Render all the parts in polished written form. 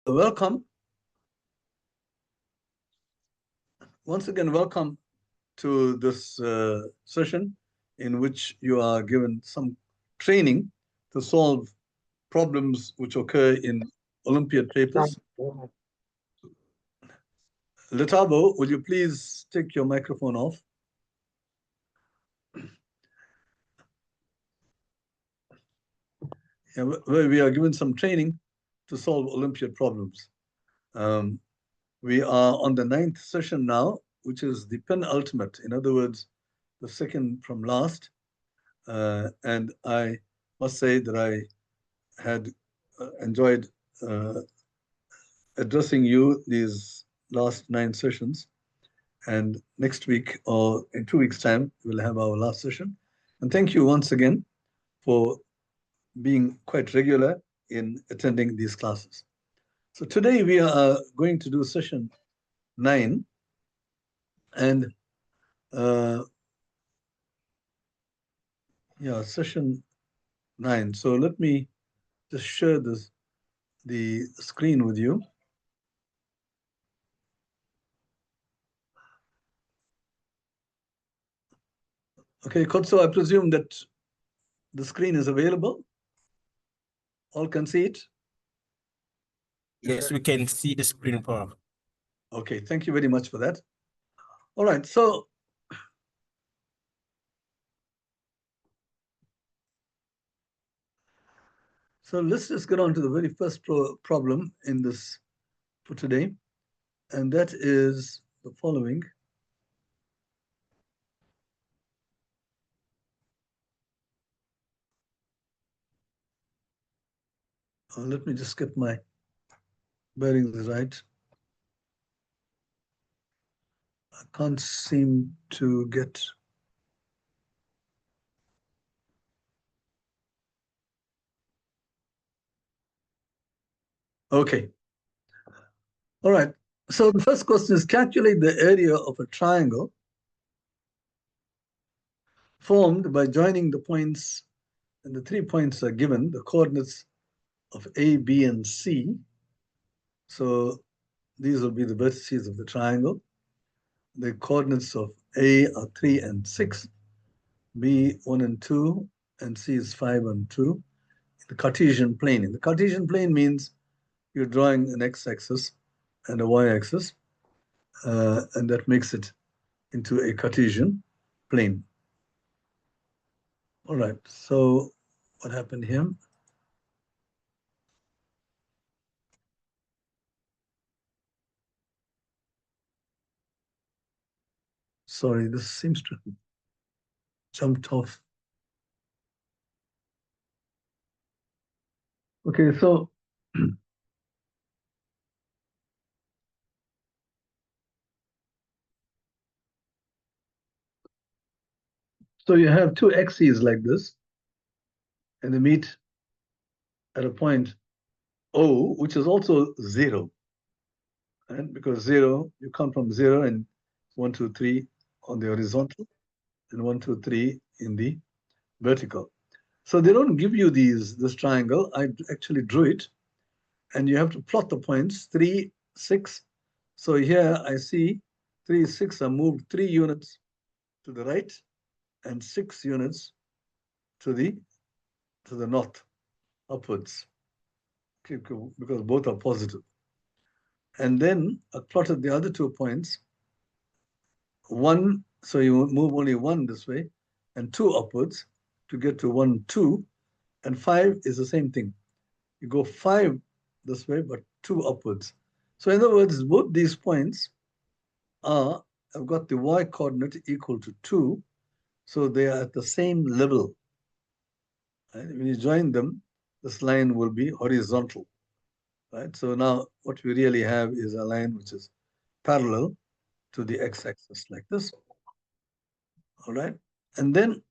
Welcome. Once again, welcome to this session in which you are given some training to solve problems which occur in Olympiad papers. Letabo, will you please take your microphone off? Yeah, we are given some training to solve Olympiad problems. We are on the 9th session now, which is the penultimate. In other words, the second from last. And I must say that I had enjoyed addressing you these last 9 sessions. And next week or in 2 weeks' time, we'll have our last session. And thank you once again for being quite regular in attending these classes. So today we are going to do session 9. And yeah, session 9. So let me just share the screen with you. Okay, Kotso, I presume that the screen is available. All can see it? Yes, we can see the screen, Prof. Okay, thank you very much for that. All right, so let's just get on to the very first problem in this for today, and that is the following. Let me just get my bearings right. I can't seem to get. Okay. All right. So the first question is calculate the area of a triangle formed by joining the points, and the 3 points are given, the coordinates of A, B, and C. So these will be the vertices of the triangle. The coordinates of A are 3 and 6, B 1 and 2, and C is 5 and 2. The Cartesian plane. In the Cartesian plane means you're drawing an x-axis and a y-axis, and that makes it into a Cartesian plane. All right, so what happened here? Sorry, this seems to have jumped off. Okay, so so you have two axes like this, and they meet at a point O, which is also 0. And because 0, you come from 0 and 1, 2, 3 on the horizontal, and 1, 2, 3 in the vertical. So they don't give you this triangle. I actually drew it, and you have to plot the points 3, 6. So here I see 3, 6 are moved 3 units to the right and 6 units to the north, upwards, because both are positive. And then I plotted the other 2 points. 1, so you move only 1 this way, and 2 upwards to get to 1, 2, and 5 is the same thing. You go 5 this way, but 2 upwards. So in other words, both these points have got the y coordinate equal to 2, so they are at the same level. Right? When you join them, this line will be horizontal. Right? So now what we really have is a line which is parallel to the x-axis like this. All right, and then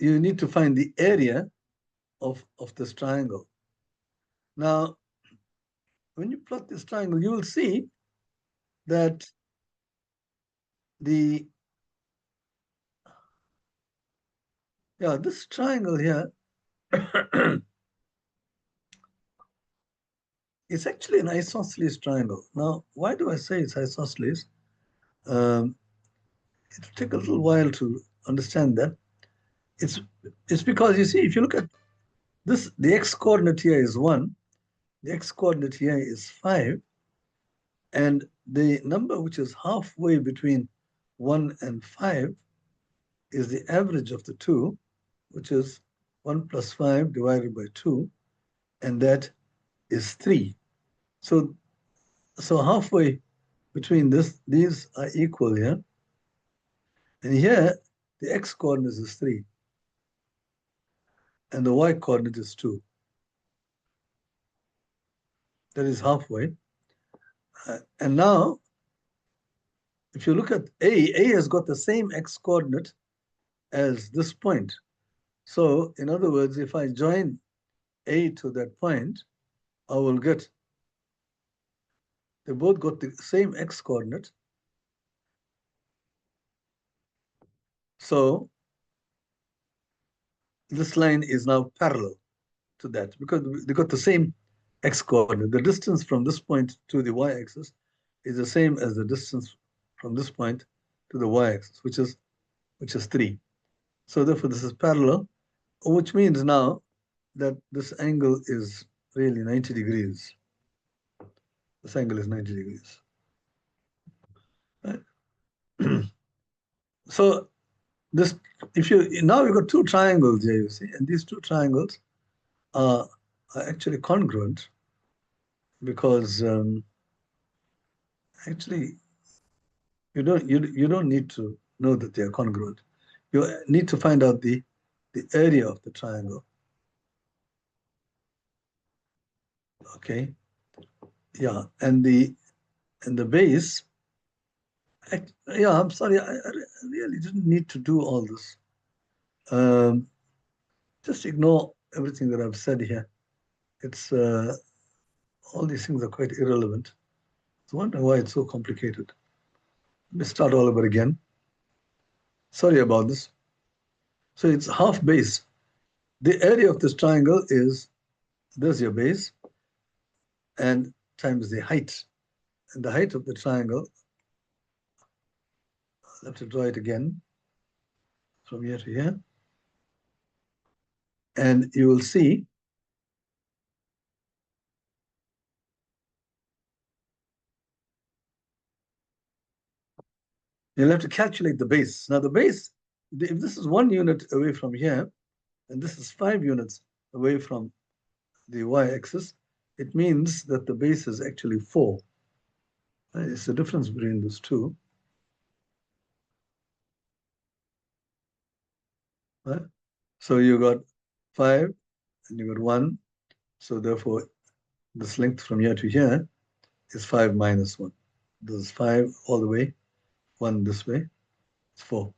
you need to find the area of this triangle. Now, when you plot this triangle, you will see that this triangle here It's actually an isosceles triangle. Now, why do I say it's isosceles? Um, it'll take a little while to understand that. It's it's because you see, if you look at this, the x coordinate here is 1, the x coordinate here is 5, and the number which is halfway between 1 and 5 is the average of the two, which is 1 plus 5 divided by 2, and that is 3. So, so halfway between these are equal here. And here, the x coordinate is 3, and the y coordinate is 2. That is halfway. And now, if you look at A has got the same x coordinate as this point. So, in other words, if I join A to that point, I will get, they both got the same x coordinate. So, this line is now parallel to that because they got the same x coordinate. The distance from this point to the y-axis is the same as the distance from this point to the y-axis, which is 3. So therefore, this is parallel, which means now that this angle is really 90 degrees. This angle is 90 degrees. Right? So this, if you now you've got two triangles here, you see, and these two triangles are actually congruent because actually you don't need to know that they are congruent. You need to find out the area of the triangle. Okay, yeah, and the base. Yeah, I'm sorry, I really didn't need to do all this. Um, just ignore everything that I've said here. It's all these things are quite irrelevant. I was wondering why it's so complicated. Let me start all over again. Sorry about this. So it's half base. The area of this triangle is, there's your base, and times the height. And the height of the triangle, I'll have to draw it again from here to here. And you will see you'll have to calculate the base. Now the base, if this is 1 unit away from here, and this is 5 units away from the y-axis, it means that the base is actually 4. It's the difference between those two. Right? So you got 5 and you got 1. So therefore, this length from here to here is 5 minus 1. This is 5 all the way, 1 this way, it's 4.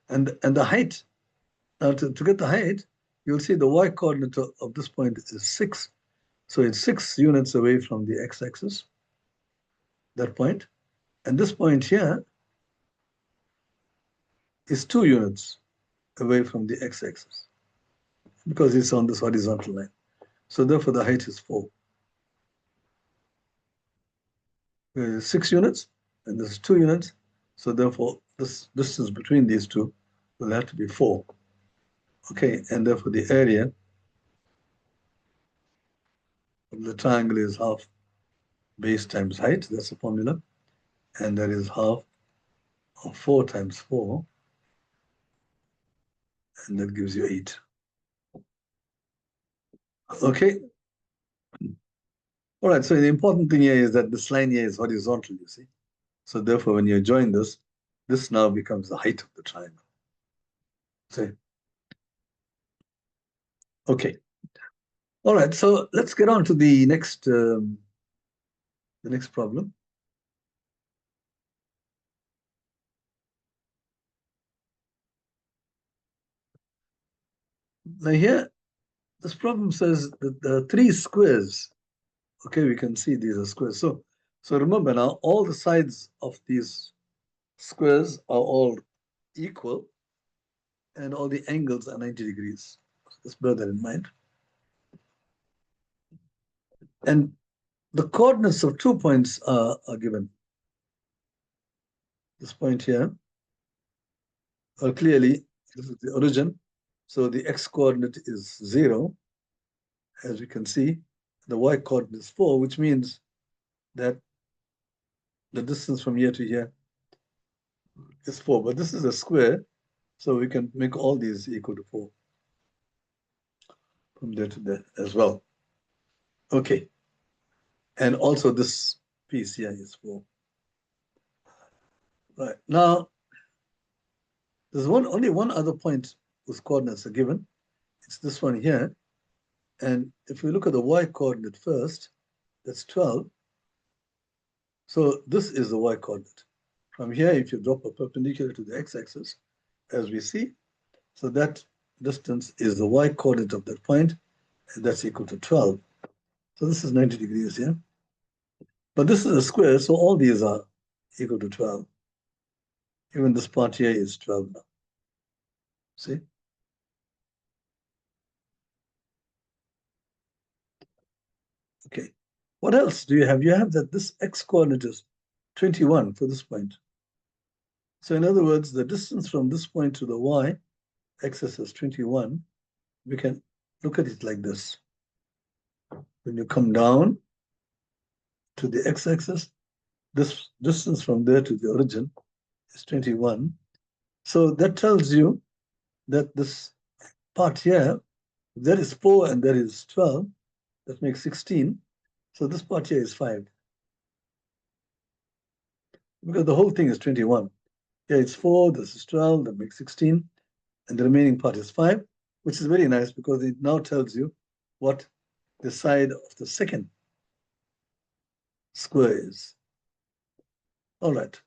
And the height, now to get the height, you'll see the y coordinate of this point is 6. So it's 6 units away from the x-axis, that point. And this point here is 2 units away from the x-axis because it's on this horizontal line. So therefore, the height is 4. 6 units, and this is 2 units. So therefore, this distance between these two will have to be 4. Okay, and therefore the area of the triangle is half base times height. That's the formula. And that is half of 4 times 4. And that gives you 8. Okay. All right, so the important thing here is that this line here is horizontal, you see. So therefore, when you join this now becomes the height of the triangle. See? Okay. All right, so let's get on to the next problem. Now here, this problem says that there are 3 squares. Okay, we can see these are squares. So remember now, all the sides of these squares are all equal, and all the angles are 90 degrees. Just bear that in mind. And the coordinates of 2 points are given. This point here, clearly, this is the origin. So the x coordinate is 0. As we can see, the y coordinate is 4, which means that the distance from here to here is 4. But this is a square, so we can make all these equal to 4 from there to there as well. Okay. And also this piece here is 4. Right. Now, there's only one other point whose coordinates are given. It's this one here. And if we look at the y coordinate first, that's 12. So this is the y coordinate. From here, if you drop a perpendicular to the x-axis, as we see, so that distance is the y coordinate of that point, and that's equal to 12. So this is 90 degrees here. But this is a square, so all these are equal to 12. Even this part here is 12 now. See? Okay. What else do you have? You have that this x coordinate is 21 for this point. So in other words, the distance from this point to the y axis is 21. We can look at it like this. When you come down to the x-axis, this distance from there to the origin is 21. So that tells you that this part here, there is 4 and there is 12. That makes 16. So this part here is 5. Because the whole thing is 21. Here it's 4, this is 12, that makes 16. And the remaining part is 5, which is very nice because it now tells you what the side of the second square is. All right.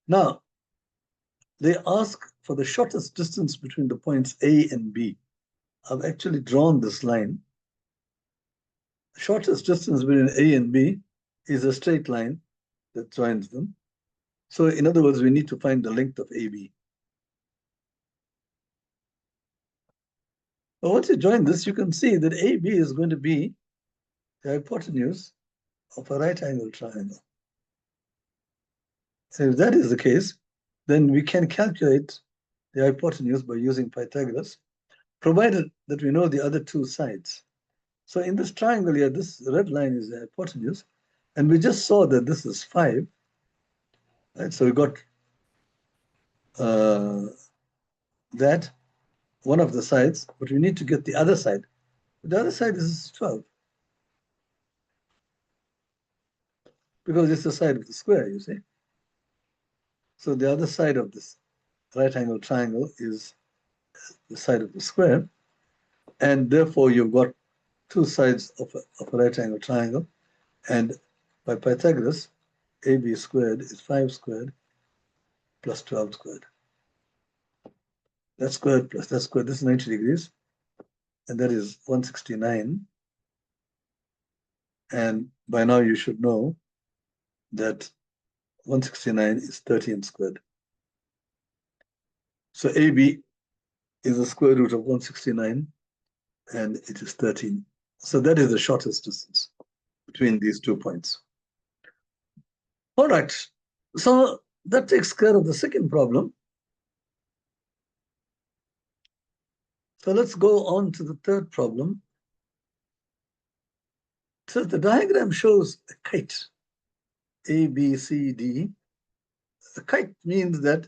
Now, they ask for the shortest distance between the points A and B. I've actually drawn this line. The shortest distance between A and B is a straight line that joins them. So in other words, we need to find the length of AB. But once you join this, you can see that AB is going to be the hypotenuse of a right angle triangle. So if that is the case, then we can calculate the hypotenuse by using Pythagoras, provided that we know the other two sides. So in this triangle here, this red line is the hypotenuse, and we just saw that this is 5. Right? So we got that, one of the sides, but we need to get the other side. The other side is 12. Because it's the side of the square, you see. So the other side of this right angle triangle is the side of the square. And therefore, you've got two sides of a right angle triangle. And by Pythagoras, AB squared is 5 squared plus 12 squared. That squared plus that squared, this is 90 degrees. And that is 169. And by now you should know that 169 is 13 squared. So AB is the square root of 169, and it is 13. So that is the shortest distance between these 2 points. All right, so that takes care of the second problem. So let's go on to the third problem. So the diagram shows a kite, A, B, C, D. A kite means that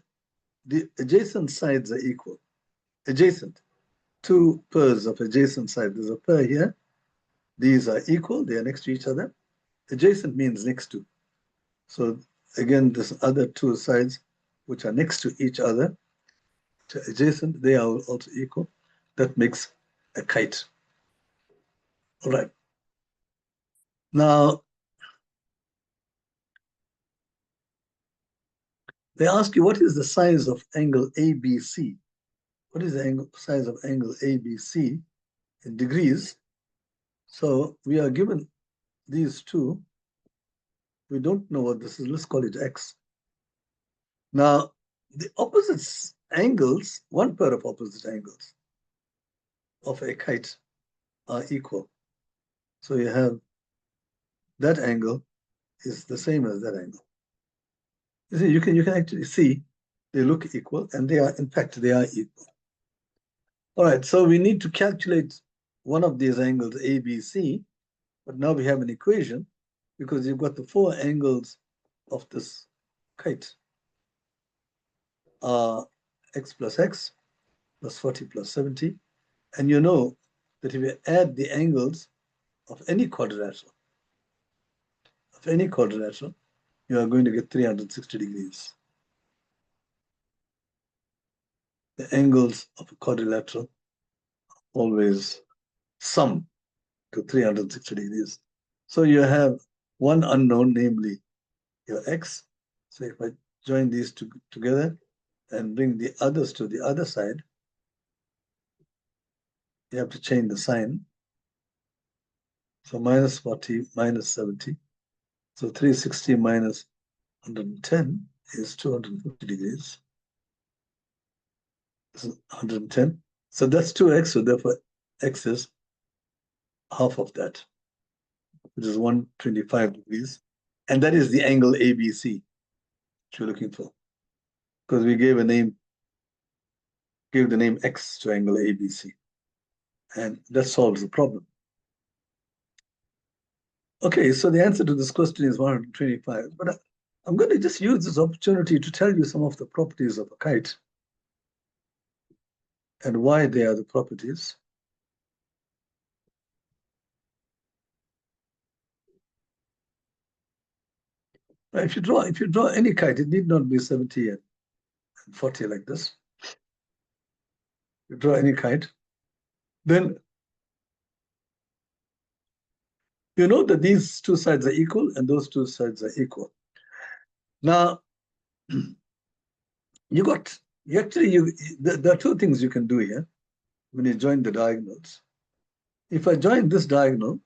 the adjacent sides are equal. Adjacent, 2 pairs of adjacent sides. There's a pair here. These are equal, they are next to each other. Adjacent means next to. So again, this other 2 sides, which are next to each other, adjacent, they are also equal. That makes a kite. All right. Now, they ask you, what is the size of angle ABC? What is the size of angle ABC in degrees? So we are given these two. We don't know what this is. Let's call it X. Now, the opposite angles, one pair of opposite angles of a kite are equal. So you have that angle is the same as that angle. You see, you can actually see they look equal, and they are, in fact, they are equal. All right, so we need to calculate one of these angles, ABC, but now we have an equation because you've got the four angles of this kite. X plus x plus 40 plus 70. And you know that if you add the angles of any quadrilateral, you are going to get 360 degrees. The angles of a quadrilateral always sum to 360 degrees. So you have one unknown, namely your x. So if I join these two together and bring the others to the other side, you have to change the sign. So minus 40 minus 70. So 360 minus 110 is 250 degrees. This is 110. So that's 2x, so therefore x is half of that, which is 125 degrees. And that is the angle ABC which we're looking for. Because we gave the name x to angle ABC. And that solves the problem. Okay, so the answer to this question is 125. But I'm going to just use this opportunity to tell you some of the properties of a kite and why they are the properties. If you draw any kite, it need not be 70 and 40 like this. You draw any kite, then you know that these two sides are equal and those two sides are equal. Now, there are two things you can do here when you join the diagonals. If I join this diagonal,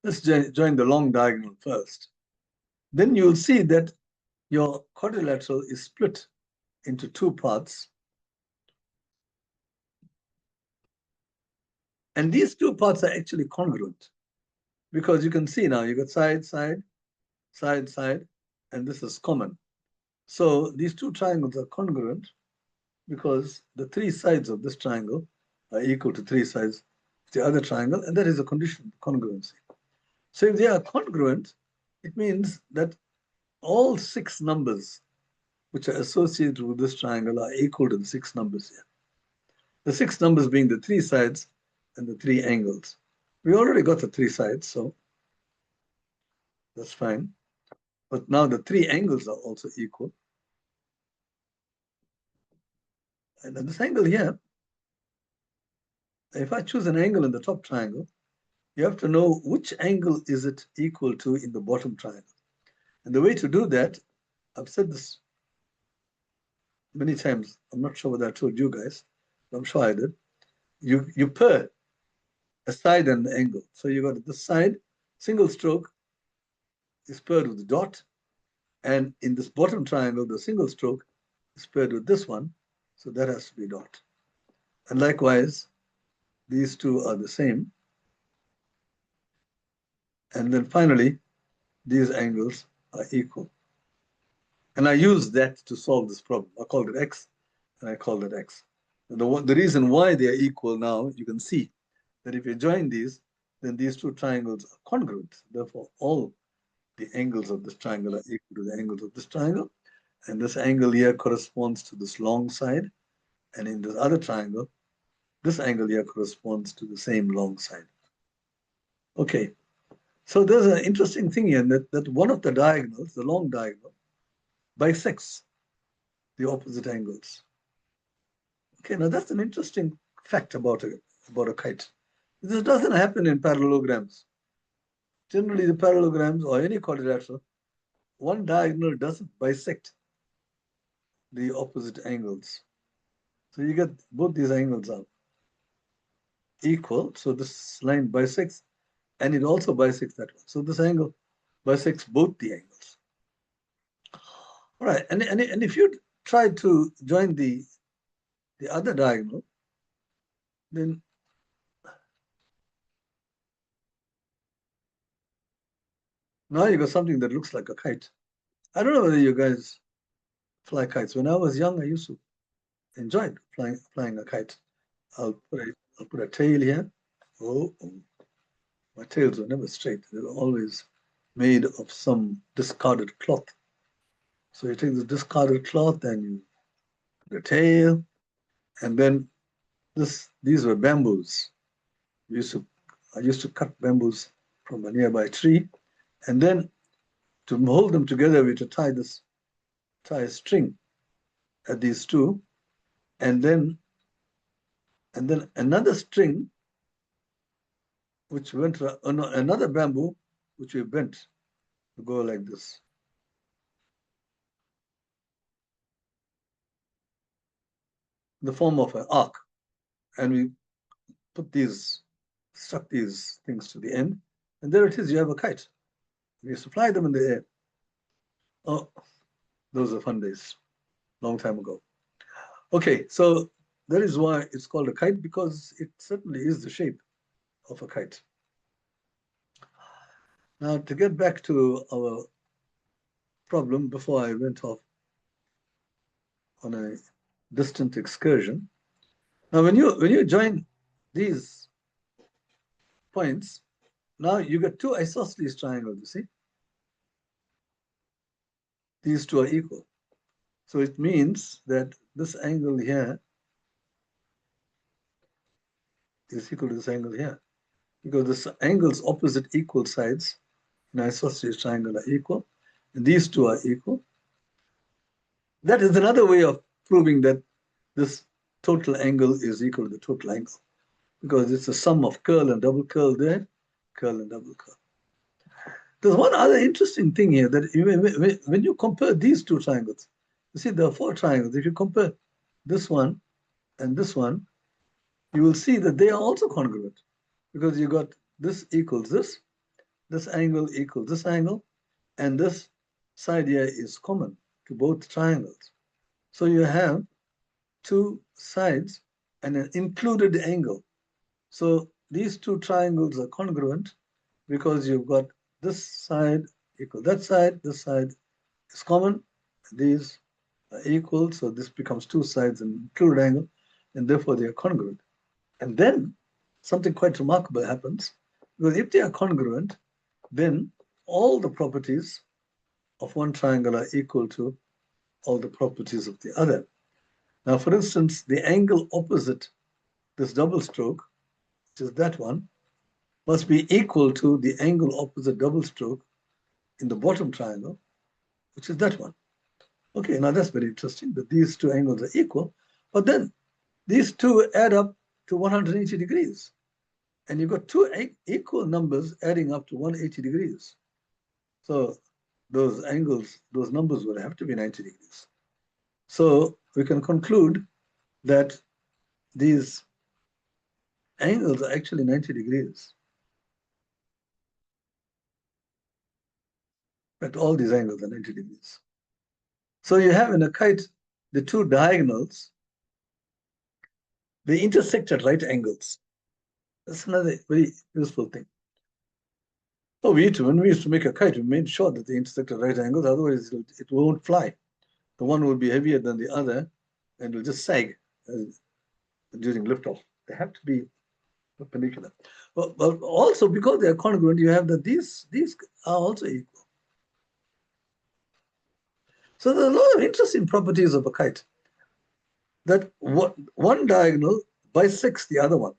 let's join the long diagonal first. Then you'll see that your quadrilateral is split into two parts. And these two parts are actually congruent because you can see now you got side, side, side, side, and this is common. So these two triangles are congruent because the three sides of this triangle are equal to three sides of the other triangle, and that is a condition of congruency. So if they are congruent, it means that all six numbers which are associated with this triangle are equal to the six numbers here. The six numbers being the three sides and the three angles. We already got the three sides, so that's fine. But now the three angles are also equal. And at this angle here, if I choose an angle in the top triangle, you have to know which angle is it equal to in the bottom triangle. And the way to do that, I've said this many times. I'm not sure whether I told you guys, but I'm sure I did. You pair a side and an angle. So you got this side, single stroke is paired with the dot. And in this bottom triangle, the single stroke is paired with this one. So that has to be dot. And likewise, these two are the same. And then finally, these angles are equal. And I use that to solve this problem. I called it x, and I called it x. And the reason why they are equal now, you can see that if you join these, then these two triangles are congruent. Therefore, all the angles of this triangle are equal to the angles of this triangle. And this angle here corresponds to this long side. And in this other triangle, this angle here corresponds to the same long side. Okay, so there's an interesting thing here that one of the diagonals, the long diagonal, bisects the opposite angles. Okay, now that's an interesting fact about a kite. This doesn't happen in parallelograms. Generally, the parallelograms or any quadrilateral, one diagonal doesn't bisect the opposite angles. So you get both these angles are equal. So this line bisects, and it also bisects that one. So this angle bisects both the angles. All right, and if you try to join the the other diagonal, then now you got something that looks like a kite. I don't know whether you guys fly kites. When I was young, I used to enjoy flying a kite. I'll put a tail here. Oh, my tails were never straight. They were always made of some discarded cloth. So you take the discarded cloth and you put a tail, and then these were bamboos. I used to cut bamboos from a nearby tree, and then to hold them together, we had to tie a string at these two, and then another string which went to another bamboo which we bent to go like this. In the form of an arc, and we stuck these things to the end, and there it is. You have a kite. We used to fly them in the air. Oh, those are fun days, long time ago. Okay, so that is why it's called a kite, because it certainly is the shape of a kite. Now, to get back to our problem before I went off on a distant excursion. Now, when you join these points, now you get two isosceles triangles, you see? These two are equal. So it means that this angle here is equal to this angle here, because the angles opposite equal sides in an isosceles triangle are equal, and these two are equal. That is another way of proving that this total angle is equal to the total angle, because it's a sum of curl and double curl there, curl and double curl. There's one other interesting thing here, that when you compare these two triangles, you see there are four triangles. If you compare this one and this one, you will see that they are also congruent, because you got this equals this angle equals this angle, and this side here is common to both triangles. So you have two sides and an included angle. So these two triangles are congruent because you've got this side equal that side, this side is common, these are equal, so this becomes two sides and included angle, and therefore they are congruent. And then something quite remarkable happens, because if they are congruent, then all the properties of one triangle are equal to all the properties of the other. Now, for instance, the angle opposite this double stroke, which is that one, must be equal to the angle opposite double stroke in the bottom triangle, which is that one. Okay, now that's very interesting that these two angles are equal, but then these two add up to 180 degrees. And you've got two equal numbers adding up to 180 degrees. So those angles, those numbers would have to be 90 degrees. So we can conclude that these angles are actually 90 degrees. In fact, all these angles are 90 degrees. So you have in a kite the two diagonals, they intersect at right angles. That's another very useful thing. So when we used to make a kite, we made sure that they intersect at right angles, otherwise it won't fly. The one will be heavier than the other and will just sag during liftoff. They have to be perpendicular. But also, because they are congruent, you have that these are also equal. So there are a lot of interesting properties of a kite. That one diagonal bisects the other one.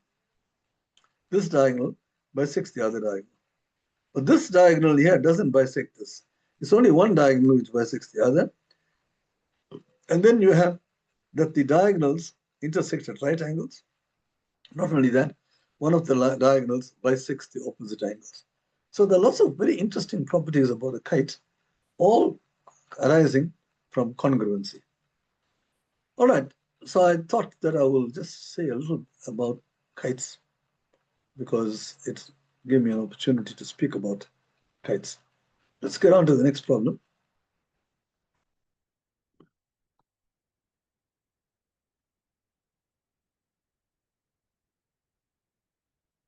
This diagonal bisects the other diagonal. But this diagonal here doesn't bisect this. It's only one diagonal which bisects the other. And then you have that the diagonals intersect at right angles. Not only that, one of the diagonals bisects the opposite angles. So there are lots of very interesting properties about a kite, all arising from congruency. All right, so I thought that I will just say a little about kites, because it gave me an opportunity to speak about kites. Let's get on to the next problem.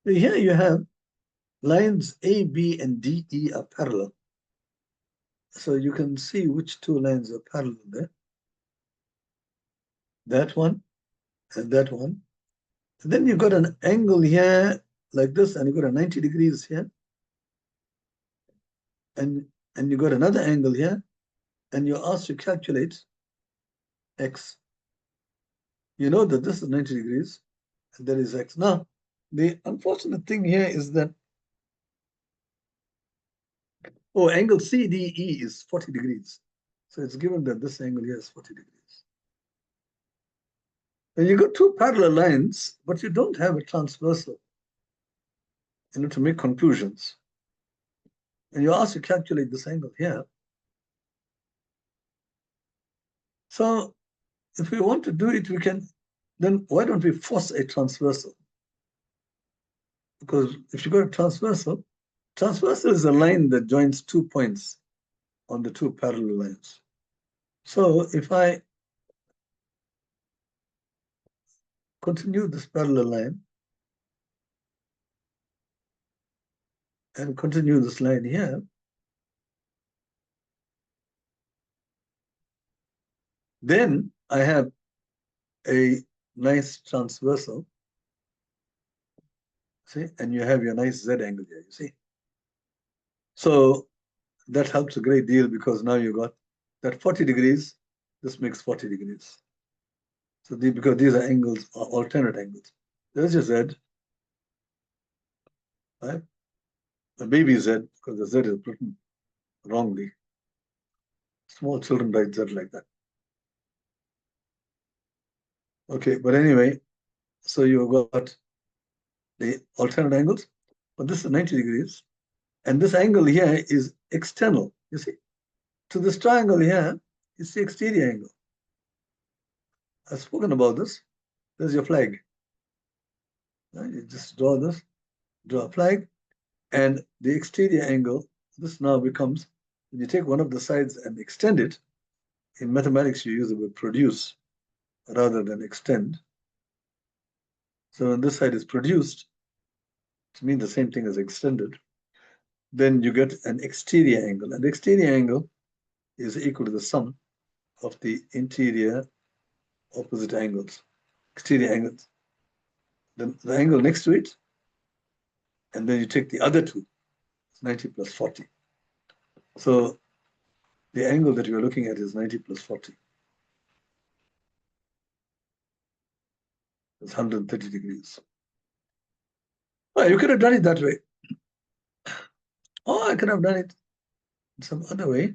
Here you have lines A, B, and D, E are parallel. So you can see which two lines are parallel there. That one and that one. And then you've got an angle here like this, and you've got a 90 degrees here. And you've got another angle here, and you're asked to calculate X. You know that this is 90 degrees, and that is X. Now, the unfortunate thing here is that, oh, angle CDE is 40 degrees. So it's given that this angle here is 40 degrees. And you got two parallel lines, but you don't have a transversal, to make conclusions. And you're asked to calculate this angle here. So if we want to do it, we can, then why don't we force a transversal? Because if you got a transversal is a line that joins 2 points on the two parallel lines. So if I continue this parallel line and continue this line here, then I have a nice transversal. See, and you have your nice Z angle here, you see. So that helps a great deal because now you got that 40 degrees, this makes 40 degrees. So because these are angles, are alternate angles. There's your Z, right? The baby Z, because the Z is written wrongly. Small children write Z like that. Okay, but anyway, so you've got the alternate angles, but this is 90 degrees. And this angle here is external, you see. To this triangle here, it's the exterior angle. I've spoken about this. There's your flag. Right? You just draw this, draw a flag, and the exterior angle, this now becomes, when you take one of the sides and extend it, in mathematics you use the word produce rather than extend. So when this side is produced, it means the same thing as extended, then you get an exterior angle. And the exterior angle is equal to the sum of the interior opposite angles, exterior angles. Then the angle next to it, and then you take the other two, 90 plus 40. So the angle that you're looking at is 90 plus 40. It's 130 degrees. Well, you could have done it that way. Or I could have done it in some other way.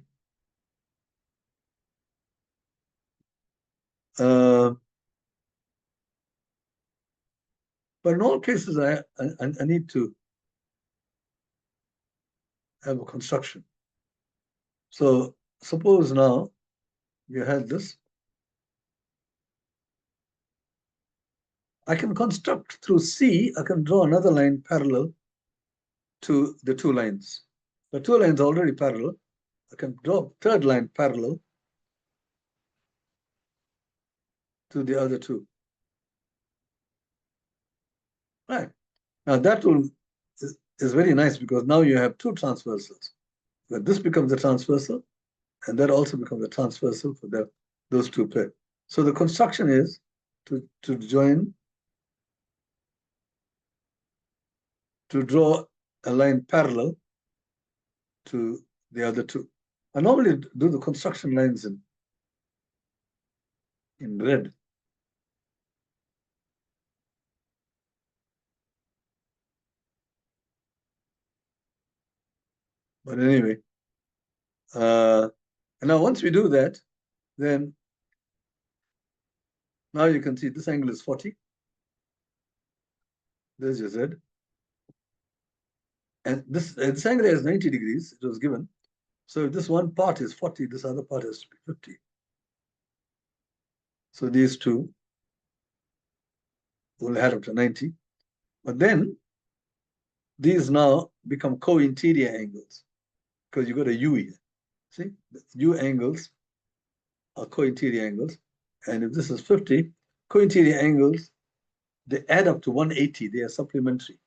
But in all cases, I need to have a construction. So suppose now you had this. I can construct through C, I can draw another line parallel to the two lines. The two lines are already parallel. I can draw a third line parallel to the other two. Right. Now that is very nice because now you have two transversals. But this becomes a transversal, and that also becomes a transversal for those two pairs. So the construction is to draw a line parallel to the other two. I normally do the construction lines in red. But anyway, and now once we do that, then now you can see this angle is 40. There's your Z. And this angle is 90 degrees, it was given. So if this one part is 40, this other part has to be 50. So these two will add up to 90. But then these now become co-interior angles because you got a U here. See, the U angles are co-interior angles. And if this is 50, co-interior angles, they add up to 180. They are supplementary.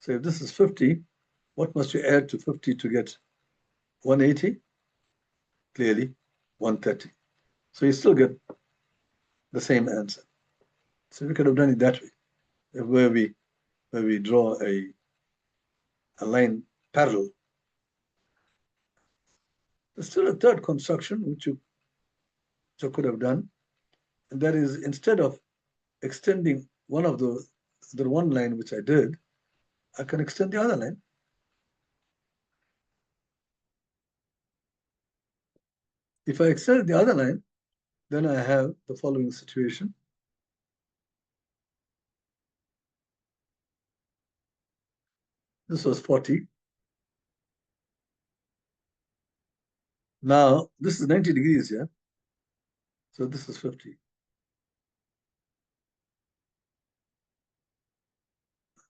So if this is 50, what must you add to 50 to get 180? Clearly, 130. So you still get the same answer. So we could have done it that way, where we draw a line parallel. There's still a third construction which you could have done, and that is, instead of extending one of the one line which I did, I can extend the other line. If I extend the other line, then I have the following situation. This was 40. Now, this is 90 degrees, yeah? So this is 50.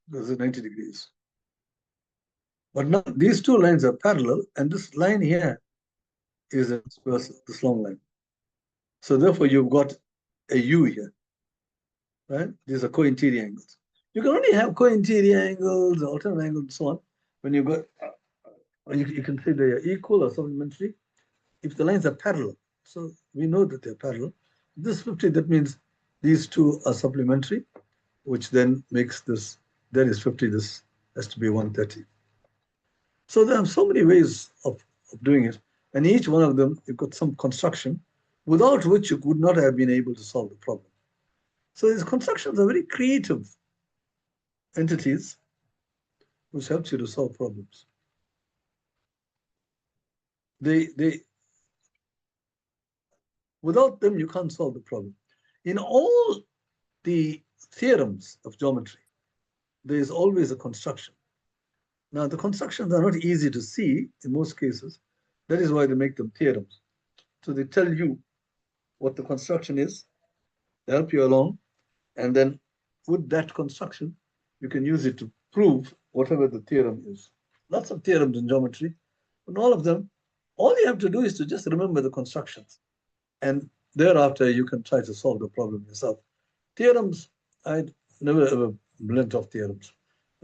This is 90 degrees. But now these two lines are parallel, and this line here is this long line. So therefore, you've got a U here, right? These are co-interior angles. You can only have co-interior angles, alternate angles, and so on, when you've got, you can say they are equal or supplementary if the lines are parallel. So we know that they're parallel. This 50, that means these two are supplementary, which then makes this, that is 50, this has to be 130. So there are so many ways of doing it. And each one of them, you've got some construction without which you would not have been able to solve the problem. So these constructions are very creative entities which helps you to solve problems. They without them, you can't solve the problem. In all the theorems of geometry, there is always a construction. Now, the constructions are not easy to see in most cases. That is why they make them theorems. So they tell you what the construction is, they help you along, and then with that construction, you can use it to prove whatever the theorem is. Lots of theorems in geometry, but all of them, all you have to do is to just remember the constructions. And thereafter, you can try to solve the problem yourself. Theorems, I never ever learned of theorems.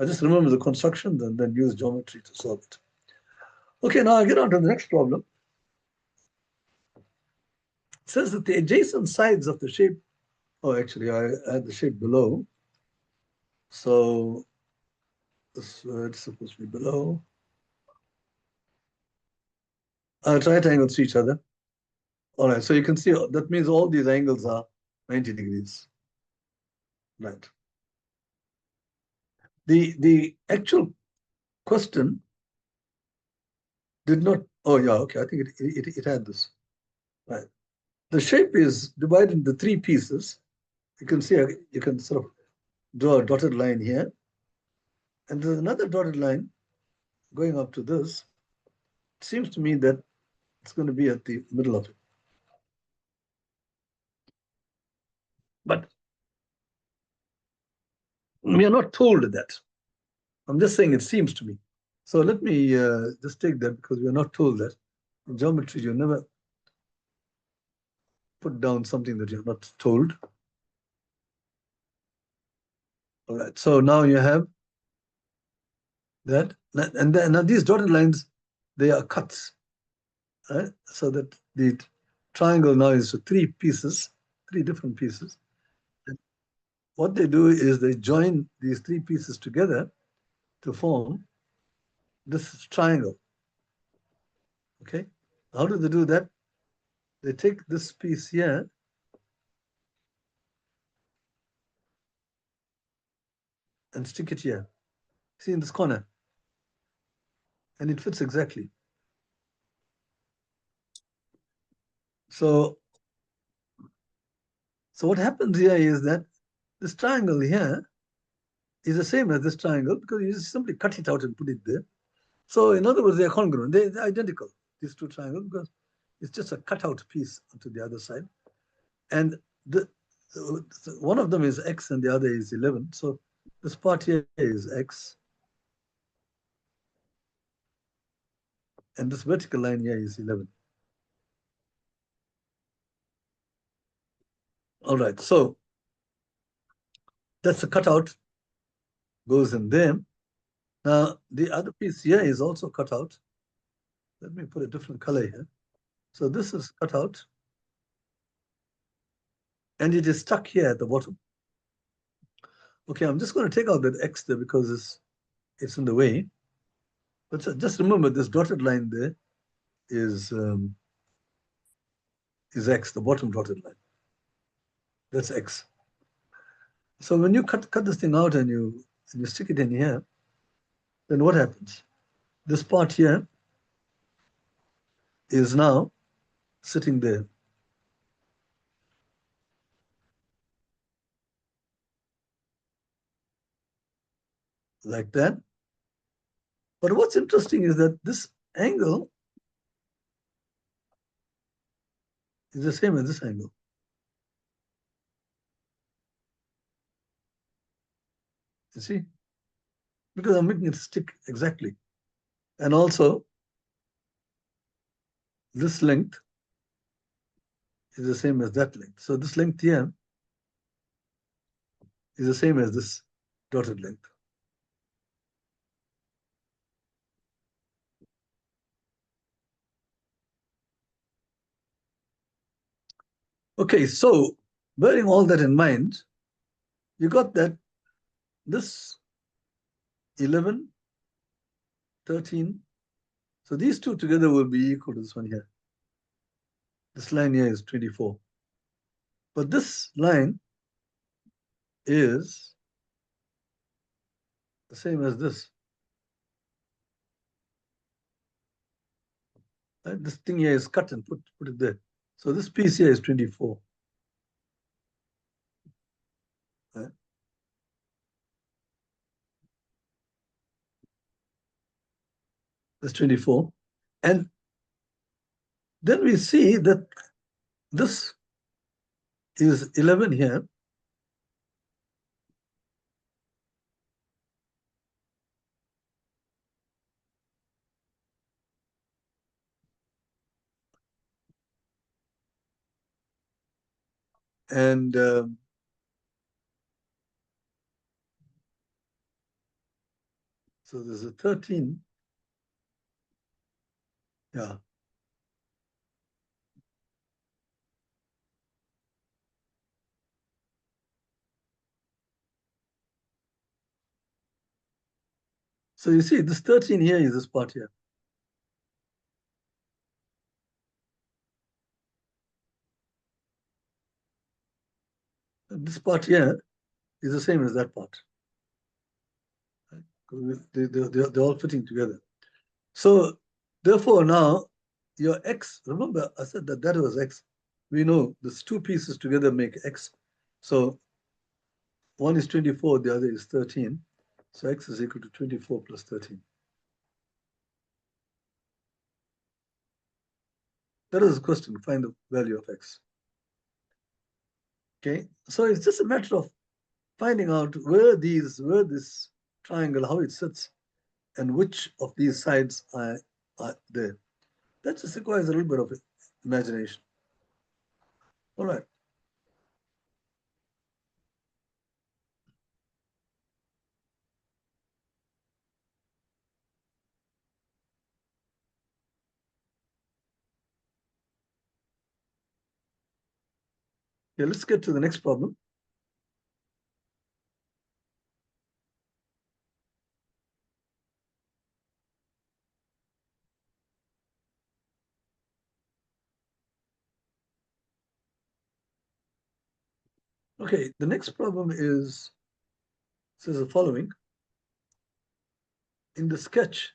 I just remember the constructions and then use geometry to solve it. Okay, now I get on to the next problem. It says that the adjacent sides of the shape, oh, actually, I had the shape below. So this it's supposed to be below. Right angles to each other. All right, so you can see that means all these angles are 90 degrees. Right. The actual question did not, oh yeah, okay, I think it had this. Right. The shape is divided into three pieces. You can see, you can sort of draw a dotted line here. And there's another dotted line going up to this. It seems to me that it's going to be at the middle of it. But we are not told that. I'm just saying it seems to me. So let me just take that, because we are not told that. In geometry, you never put down something that you're not told. All right, so now you have that. And then now these dotted lines, they are cuts. Right? So that the triangle now is three pieces, three different pieces. And what they do is they join these three pieces together to form this triangle. Okay, how do they do that? They take this piece here and stick it here. See, in this corner, and it fits exactly. So what happens here is that this triangle here is the same as this triangle, because you just simply cut it out and put it there. So in other words, they are congruent. They're identical, these two triangles, because it's just a cutout piece onto the other side. And one of them is x and the other is 11. So this part here is x. And this vertical line here is 11. All right, so that's the cutout, goes in there. Now, the other piece here is also cut out. Let me put a different color here. So this is cut out, and it is stuck here at the bottom. Okay, I'm just going to take out that X there because it's in the way. But just remember this dotted line there is X, the bottom dotted line. That's X. So when you cut this thing out and you stick it in here, then what happens? This part here is now sitting there. Like that. But what's interesting is that this angle is the same as this angle. You see? Because I'm making it stick exactly. And also, this length is the same as that length. So this length here is the same as this dotted length. Okay, so bearing all that in mind, you got that this 11, 13, so these two together will be equal to this one here. This line here is 24. But this line is the same as this. Right? This thing here is cut and put it there. So this piece here is 24. Right? That's 24. And then we see that this is 11 here. And so there's a 13. Yeah. So you see, this 13 here is this part here. And this part here is the same as that part. Right? They're all fitting together. So therefore now your X, remember I said that was X. We know these two pieces together make X. So one is 24, the other is 13. So X is equal to 24 plus 13. That is the question, find the value of X. Okay, so it's just a matter of finding out where this triangle, how it sits, and which of these sides are there. That just requires a little bit of imagination. All right. Okay, let's get to the next problem. Okay, the next problem says the following. In the sketch,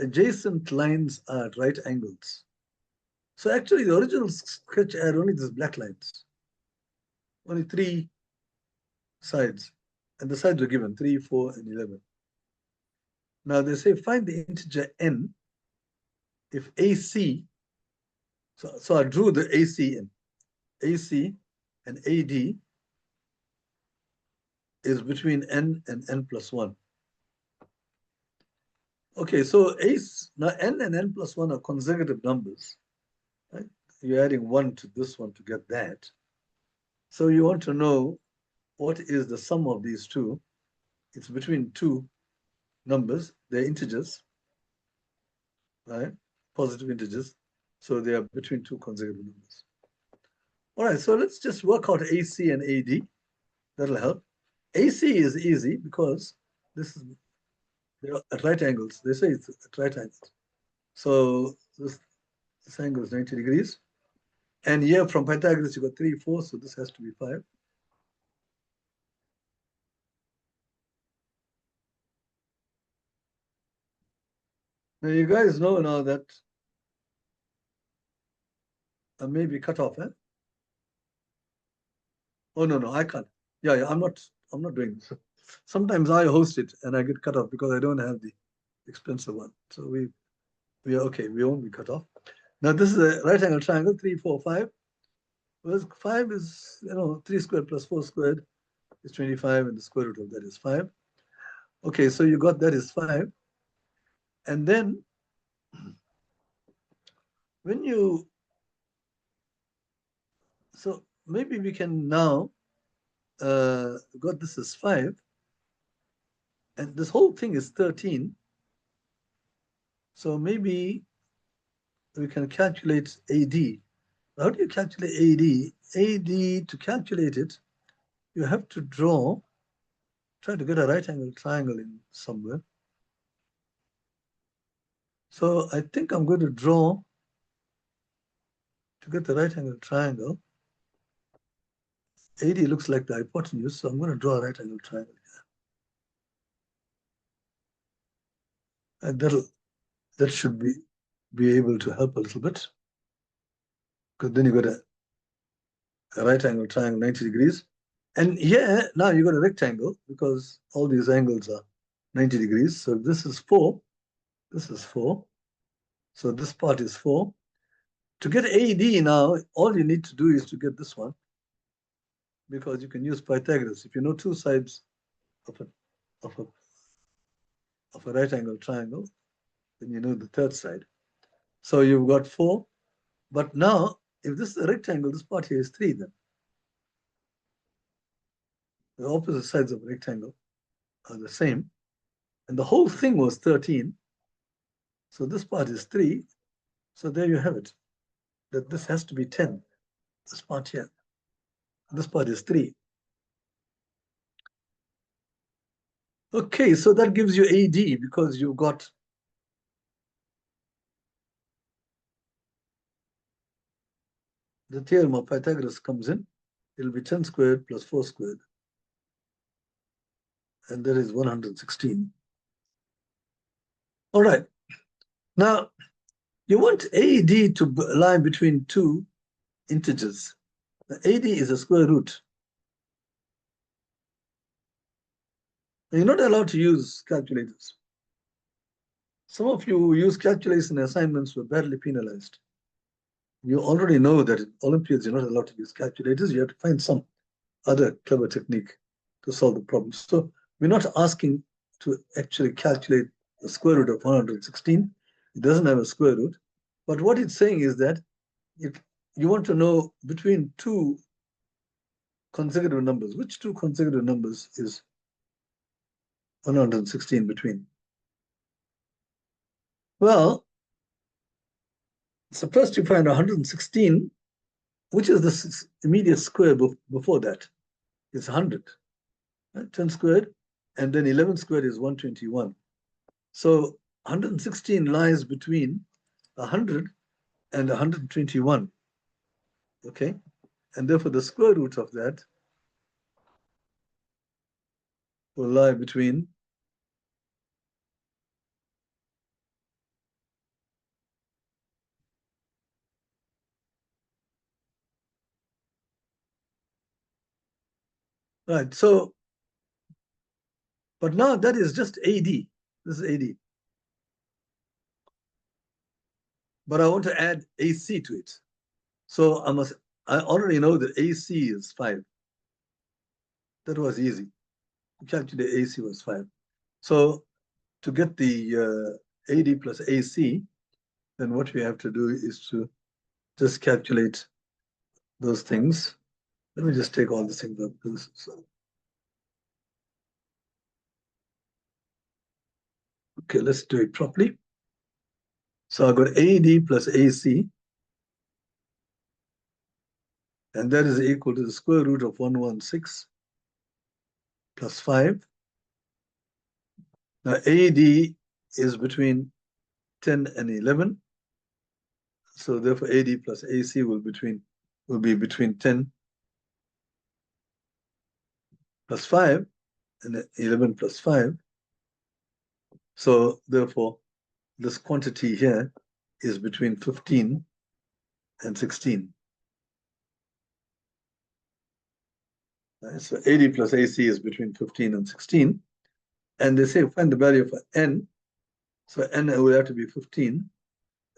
adjacent lines are at right angles. So actually the original sketch had only these black lines. Only 3 sides. And the sides were given, 3, 4, and 11. Now they say find the integer n if AC, so I drew the AC in. AC and AD is between n and n plus 1. Okay, so now n and n plus 1 are consecutive numbers. Right? You're adding 1 to this one to get that. So you want to know what is the sum of these two. It's between 2 numbers, they're integers, right? Positive integers. So they are between two consecutive numbers. All right, so let's just work out AC and AD. That'll help. AC is easy because this is they're at right angles. They say it's at right angles. So this angle is 90 degrees. And here from Pythagoras, you got 3, 4, so this has to be 5. Now you guys know now that I may be cut off, eh? Oh no, I can't. Yeah, I'm not doing this. Sometimes I host it and I get cut off because I don't have the expensive one. So we are okay, we won't be cut off. Now this is a right angle triangle, 3, 4, 5. Well, 5 is 3 squared plus 4 squared is 25, and the square root of that is 5. Okay, so you got that is 5. And then when you so maybe we can now got this is 5, and this whole thing is 13. So maybe we can calculate AD. How do you calculate AD? AD, to calculate it, you have to try to get a right angle triangle in somewhere. So I think I'm going to draw, to get the right angle triangle. AD looks like the hypotenuse, so I'm going to draw a right angle triangle here. And that should be able to help a little bit. Because then you got a right angle triangle, 90 degrees. And here, now you got a rectangle because all these angles are 90 degrees. So this is 4. This is 4. So this part is 4. To get AD now, all you need to do is to get this one, because you can use Pythagoras. If you know two sides of a right angle triangle, then you know the third side. So you've got 4. But now, if this is a rectangle, this part here is 3 then. The opposite sides of a rectangle are the same. And the whole thing was 13. So this part is 3. So there you have it. That this has to be 10. This part here. This part is 3. Okay, so that gives you AD because you've got the theorem of Pythagoras comes in. It'll be 10 squared plus 4 squared. And that is 116. All right. Now, you want AD to lie between two integers. The AD is a square root. You're not allowed to use calculators. Some of you who use calculators in assignments were badly penalized. You already know that in Olympiads you're not allowed to use calculators. You have to find some other clever technique to solve the problem. So we're not asking to actually calculate the square root of 116. It doesn't have a square root. But what it's saying is that if you want to know between two consecutive numbers, which two consecutive numbers is 116 between? Well, so first you find 116, which is the immediate square before that. It's 100. Right? 10 squared, and then 11 squared is 121. So 116 lies between 100 and 121. Okay? And therefore the square root of that will lie between right. So, but now that is just AD. This is AD. But I want to add AC to it. So I already know that AC is 5. That was easy. To calculate AC was 5. So to get the AD plus AC, then what we have to do is to just calculate those things. Let me just take all the things up. So Okay, let's do it properly. So I've got AD plus AC, and that is equal to the square root of 116 plus 5. Now AD is between 10 and 11. So therefore AD plus AC will be between 10 plus 5 and 11 plus 5. So therefore this quantity here is between 15 and 16. Right? So AD plus AC is between 15 and 16. And they say find the value for N. So N would have to be 15,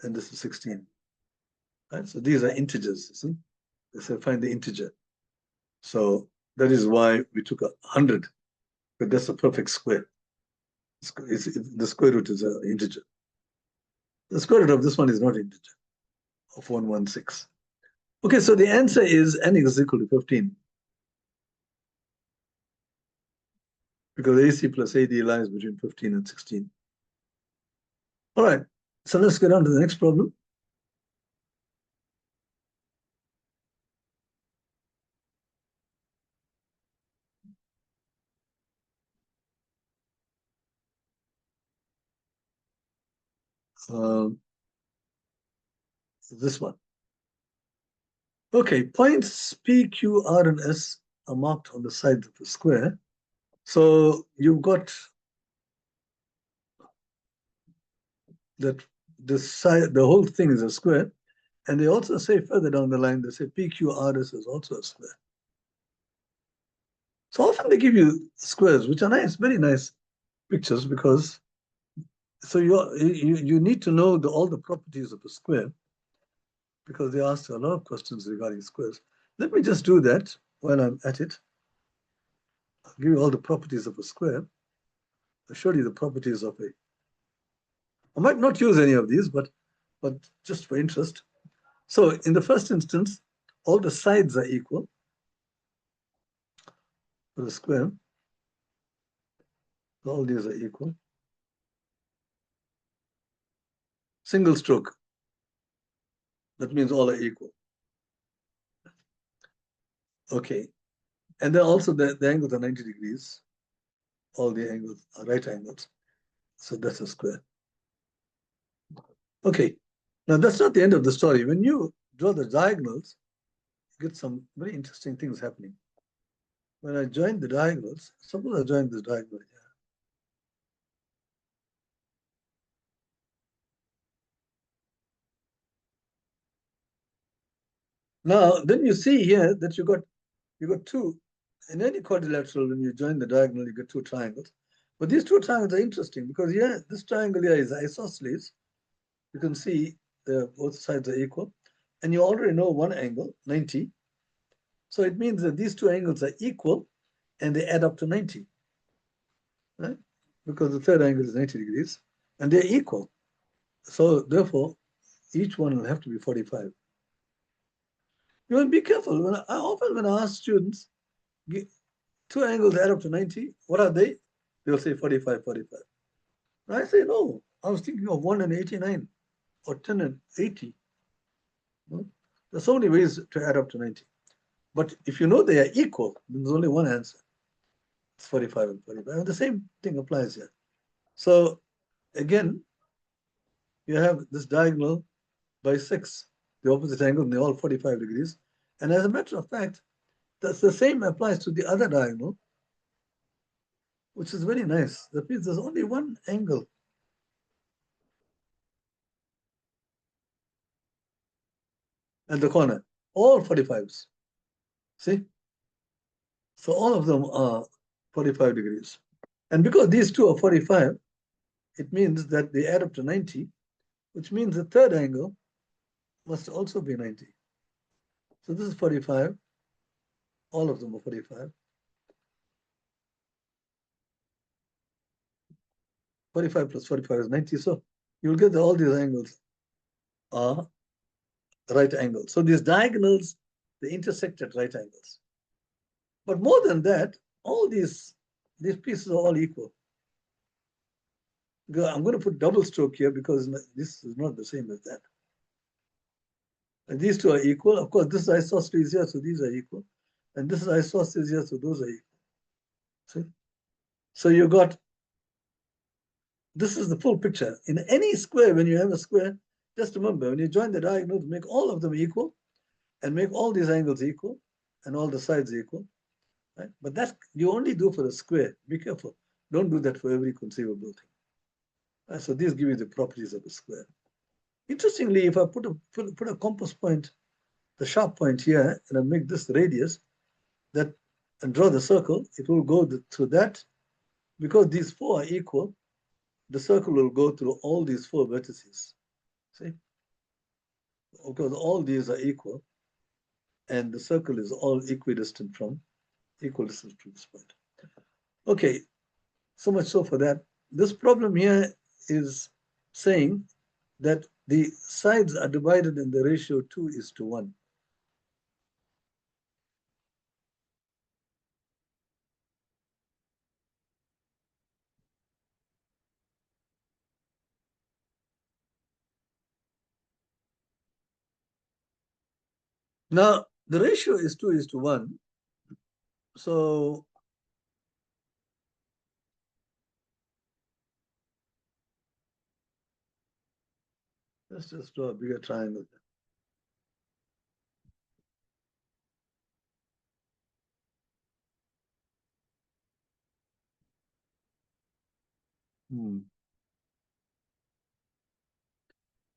and this is 16. Right? So these are integers, you see? They say find the integer. So that is why we took 100, but that's a perfect square. The square root is an integer. The square root of this one is not integer, of 116. Okay, so the answer is N is equal to 15. Because AC plus AD lies between 15 and 16. All right, so let's get on to the next problem. This one. Okay, points P, Q, R, and S are marked on the sides of the square. So you've got that the whole thing is a square. And they also say further down the line, they say PQRS is also a square. So often they give you squares, which are nice, very nice pictures, because so you need to know all the properties of a square, because they ask a lot of questions regarding squares. Let me just do that while I'm at it. I'll give you all the properties of a square. I'll show you the properties of a. I might not use any of these, but just for interest. So in the first instance, all the sides are equal for the square. All these are equal. Single stroke. That means all are equal. Okay. And then also the angles are 90 degrees. All the angles are right angles. So that's a square. Okay. Now that's not the end of the story. When you draw the diagonals, you get some very interesting things happening. When I join the diagonals, suppose I join this diagonal here. Now, then you see here that you got two. In any quadrilateral, when you join the diagonal, you get two triangles. But these two triangles are interesting because here, this triangle here is isosceles. You can see both sides are equal. And you already know one angle, 90. So it means that these two angles are equal and they add up to 90. Right? Because the third angle is 90 degrees and they're equal. So therefore, each one will have to be 45. You want to be careful. When I ask students, two angles add up to 90, what are they? They'll say 45, 45. And I say, no, I was thinking of 1 and 89 or 10 and 80. There's so many ways to add up to 90. But if you know they are equal, then there's only one answer. It's 45 and 45. And the same thing applies here. So again, you have this diagonal bisects the opposite angle, and they're all 45 degrees. And as a matter of fact, that's the same applies to the other diagonal, which is very nice. That means there's only one angle. At the corner, all 45s. See? So all of them are 45 degrees. And because these two are 45, it means that they add up to 90, which means the third angle must also be 90. So this is 45. All of them are 45. 45 plus 45 is 90. So you'll get that all these angles are right angles. So these diagonals, they intersect at right angles. But more than that, all these pieces are all equal. I'm going to put double stroke here because this is not the same as that. And these two are equal. Of course, this is isosceles here, so these are equal. And this is isosceles here, so those are equal. See? So you got, this is the full picture. In any square, when you have a square, just remember, when you join the diagonals, make all of them equal and make all these angles equal and all the sides equal. Right? But that you only do for a square. Be careful. Don't do that for every conceivable thing. Right? So these give you the properties of a square. Interestingly, if I put a compass point, the sharp point here, and I make this radius, that and draw the circle, it will go through that. Because these four are equal, the circle will go through all these four vertices. See? Because all these are equal, and the circle is all equal distance from this point. Okay, so much so for that. This problem here is saying that the sides are divided in the ratio 2:1. Now, the ratio is 2:1. So let's just draw a bigger triangle.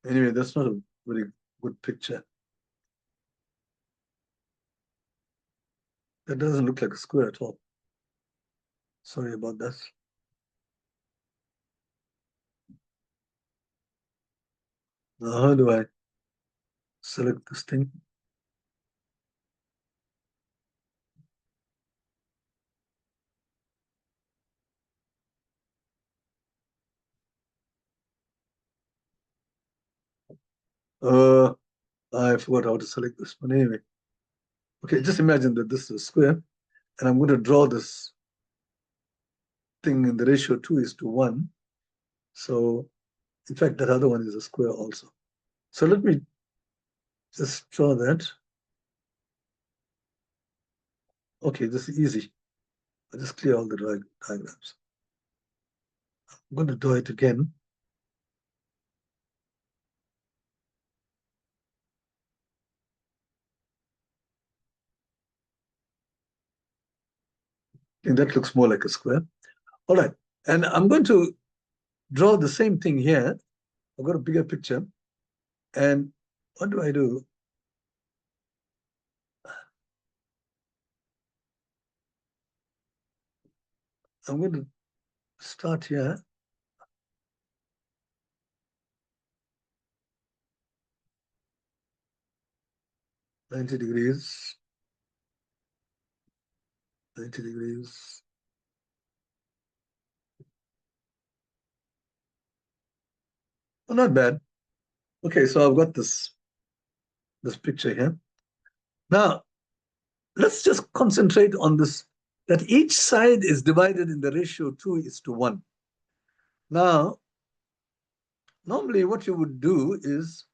Anyway, that's not a very good picture. That doesn't look like a square at all. Sorry about that. Now, how do I select this thing? I forgot how to select this one anyway. Okay, just imagine that this is a square, and I'm going to draw this thing in the ratio 2:1. So, in fact, that other one is a square also. So let me just draw that. Okay, this is easy. I'll just clear all the diagrams. I'm going to draw it again. And that looks more like a square. All right, and I'm going to draw the same thing here. I've got a bigger picture. And what do I do? I'm going to start here. Ninety degrees. 90 degrees. Oh, not bad. Okay, so I've got this picture here. Now, let's just concentrate on this, that each side is divided in the ratio 2:1. Now, normally what you would do is,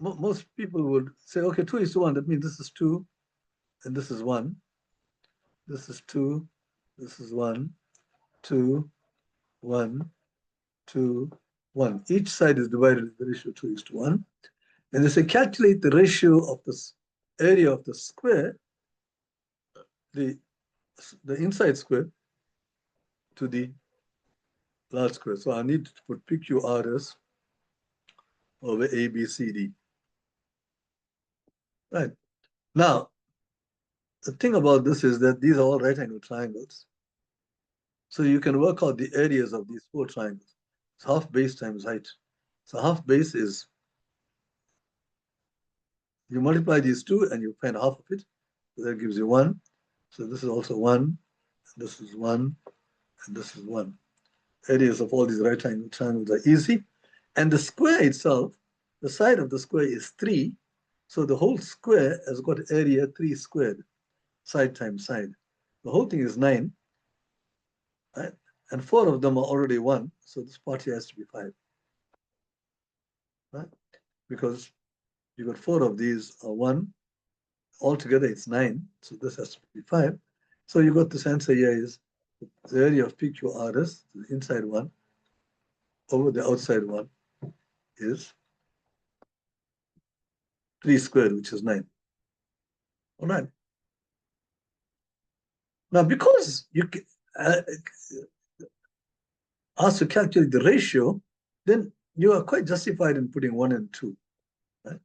most people would say, okay, 2:1, that means this is 2, and this is 1. This is 2, this is 1, 2, 1, 2, 1. Each side is divided in the ratio 2:1. And they say calculate the ratio of the area of the square, the inside square, to the large square. So I need to put PQRS over ABCD. Right. Now, the thing about this is that these are all right angle triangles. So you can work out the areas of these four triangles. It's half base times height. So half base is, you multiply these two and you find half of it. So that gives you 1. So this is also 1. This is 1. And this is 1. Areas of all these right angle triangles are easy. And the square itself, the side of the square is 3. So the whole square has got area 3 squared, side times side. The whole thing is 9. Right? and 4 of them are already 1, so this part here has to be 5. Right? Because you got 4 of these are 1, altogether it's 9, so this has to be 5. So you got this answer here is the area of PQRS, the inside one, over the outside one is 3 squared, which is 9. All right. Now, because you asked to calculate the ratio, then you are quite justified in putting 1 and 2. Right?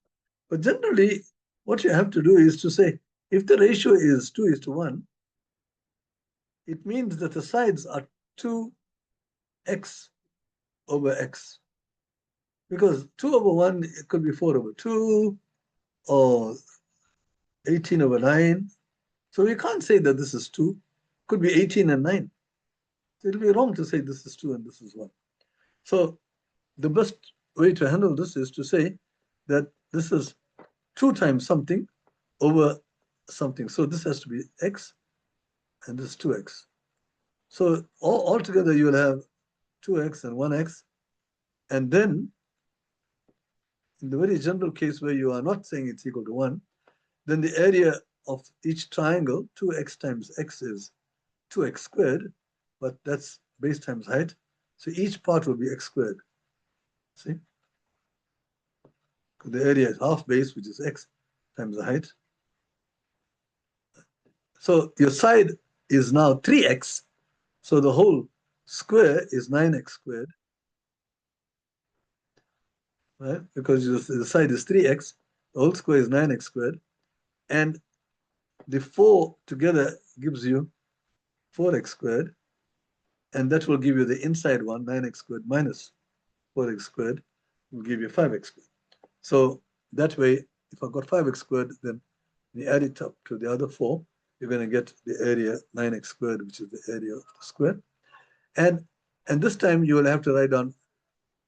But generally, what you have to do is to say, if the ratio is 2:1, it means that the sides are 2x over x. Because 2 over 1, it could be 4 over 2, or 18 over 9. So we can't say that this is 2. It could be 18 and 9. So it'll be wrong to say this is 2 and this is 1. So the best way to handle this is to say that this is 2 times something over something. So this has to be x, and this is 2x. So altogether you'll have 2x and 1x. And then, in the very general case where you are not saying it's equal to 1, then the area of each triangle, 2x times x is 2x squared, but that's base times height. So each part will be x squared. See? The area is half base, which is x times the height. So your side is now 3x. So the whole square is 9x squared. Right? Because the side is 3x, the whole square is 9x squared. And the 4 together gives you 4x squared. And that will give you the inside one, 9x squared minus 4x squared, will give you 5x squared. So that way, if I've got 5x squared, then you add it up to the other 4, you're going to get the area 9x squared, which is the area of the square. And this time you will have to write down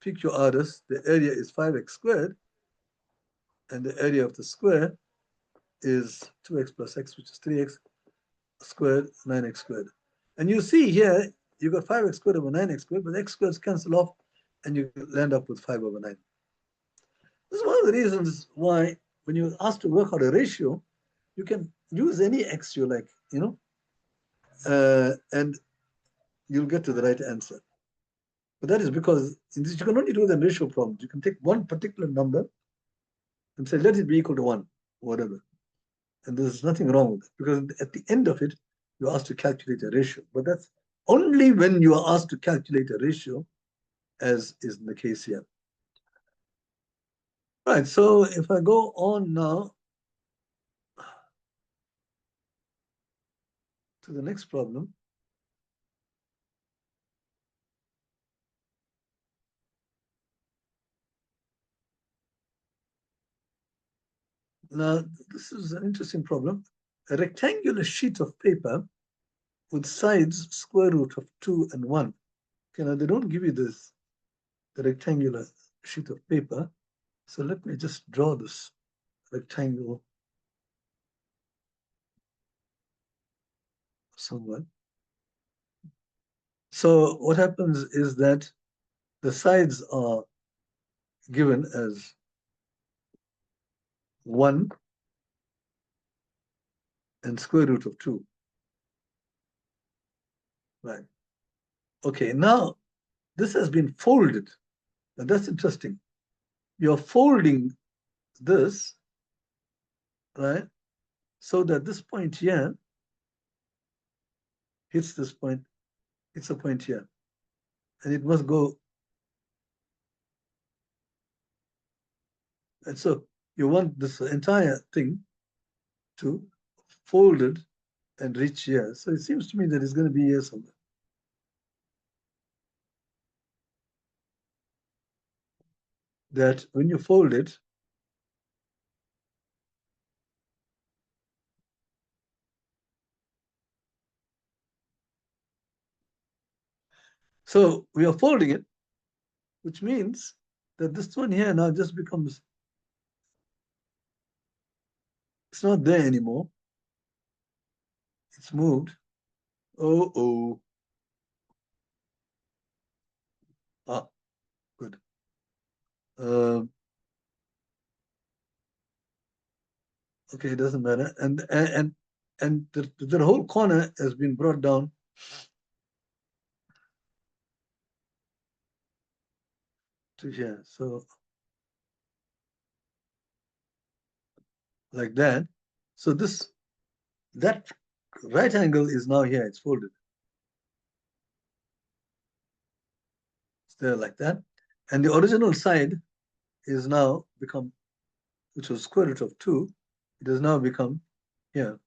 PQRS, the area is 5x squared, and the area of the square is 2x plus x, which is 3x squared, 9x squared. And you see here, you got 5x squared over 9x squared, but x squareds cancel off, and you land up with 5 over 9. This is one of the reasons why when you're asked to work out a ratio, you can use any x you like, and you'll get to the right answer. But that is because in this, you can only do the ratio problems. You can take one particular number and say, let it be equal to 1, whatever. And there's nothing wrong with it, because at the end of it, you're asked to calculate a ratio. But that's only when you are asked to calculate a ratio, as is the case here. Right, so if I go on now to the next problem. Now, this is an interesting problem. A rectangular sheet of paper with sides square root of 2 and 1. Okay, now they don't give you this, the rectangular sheet of paper. So let me just draw this rectangle somewhere. So what happens is that the sides are given as 1 and square root of 2. Right. Okay, now this has been folded. Now that's interesting. You're folding this, right, so that this point here hits this point, it's a point here. And it must go. And so you want this entire thing to fold it and reach here. So it seems to me that it's going to be here somewhere. That when you fold it, so we are folding it, which means that this one here now just becomes, it's not there anymore. It's moved. Oh. Uh, okay, it doesn't matter. And the whole corner has been brought down to here. So like that. So that right angle is now here. It's folded. It's there like that. And the original side is now become, which was square root of 2, it has now become here.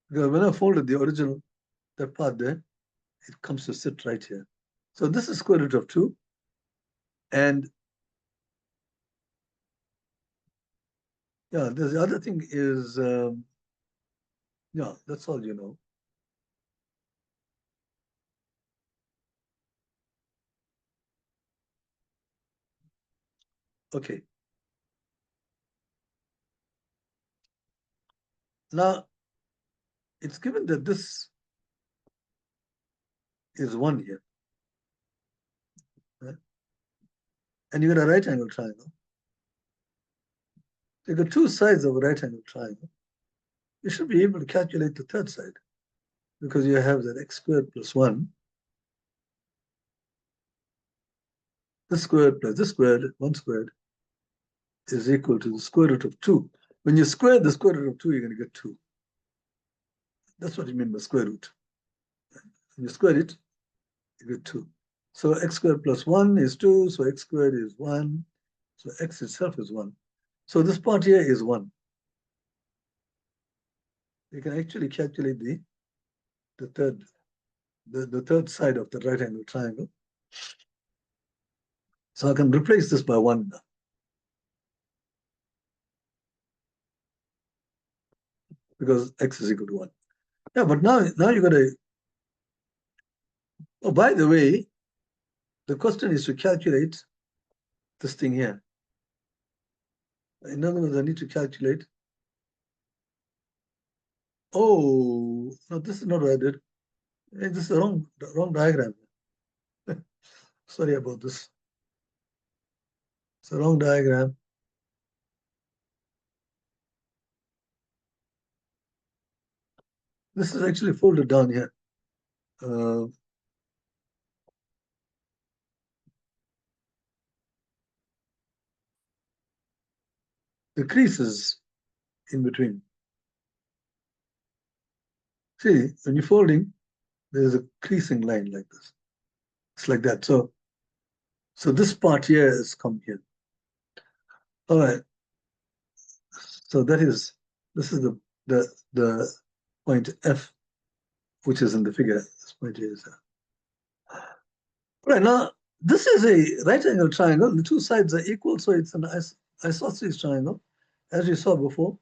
Because when I folded the original, that part there, it comes to sit right here. So this is square root of 2. And yeah, the other thing is, yeah, that's all you know. Okay. Now, it's given that this is 1 here. Right? And you got a right angle triangle. You got 2 sides of a right angle triangle. You should be able to calculate the third side because you have that x squared plus 1. This squared plus this squared, 1 squared, is equal to the square root of 2. When you square the square root of 2, you're going to get 2. That's what you mean by square root. When you square it, you get 2. So x squared plus 1 is 2, so x squared is 1, so x itself is 1. So this part here is 1. You can actually calculate the third side of the right angle triangle. So I can replace this by 1 now. Because x is equal to 1. Yeah, but now you got to, oh, by the way, the question is to calculate this thing here. In other words, I need to calculate. Oh, no, this is not what I did. This is the wrong diagram. Sorry about this. It's the wrong diagram. This is actually folded down here. The crease is in between. See, when you're folding, there's a creasing line like this. It's like that. So this part here has come here. All right. So this is the point F, which is in the figure. This point here is. All right, now this is a right angle triangle. The 2 sides are equal, so it's an isosceles triangle. As you saw before,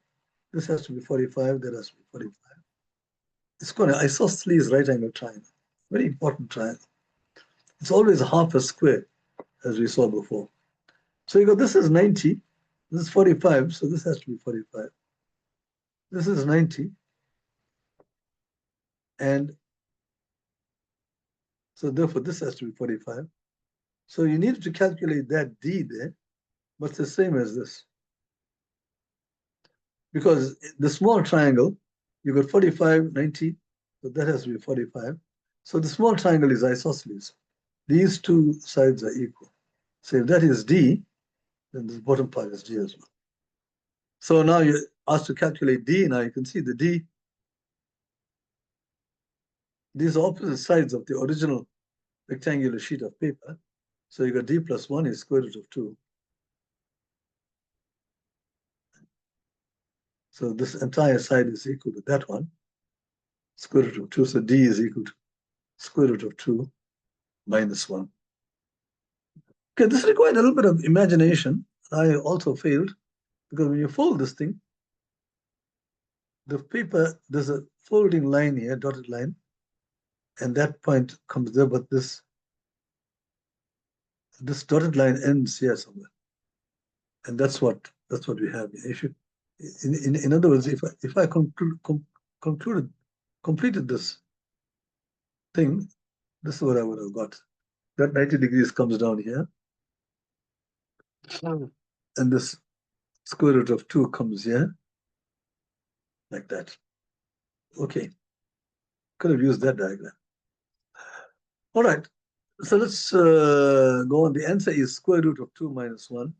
this has to be 45, that has to be 45. It's called an isosceles right angle triangle. Very important triangle. It's always half a square, as we saw before. So you go, this is 90, this is 45, so this has to be 45. This is 90, and so therefore this has to be 45. So you need to calculate that D there, but it's the same as this. Because the small triangle, you got 45, 90, so that has to be 45. So the small triangle is isosceles. These 2 sides are equal. So if that is D, then the bottom part is D as well. So now you're asked to calculate D. Now you can see the D. These are opposite sides of the original rectangular sheet of paper. So you got D plus 1 is square root of 2. So this entire side is equal to that one, square root of 2. So D is equal to square root of 2 minus 1. Okay, this required a little bit of imagination. I also failed because when you fold this thing, the paper, there's a folding line here, dotted line, and that point comes there, but this dotted line ends here somewhere. And that's what we have. If you, in other words, if I completed this, thing, this is what I would have got. That 90 degrees comes down here. And this square root of 2 comes here. Like that. Okay. Could have used that diagram. All right. So let's go on. The answer is square root of 2 minus 1.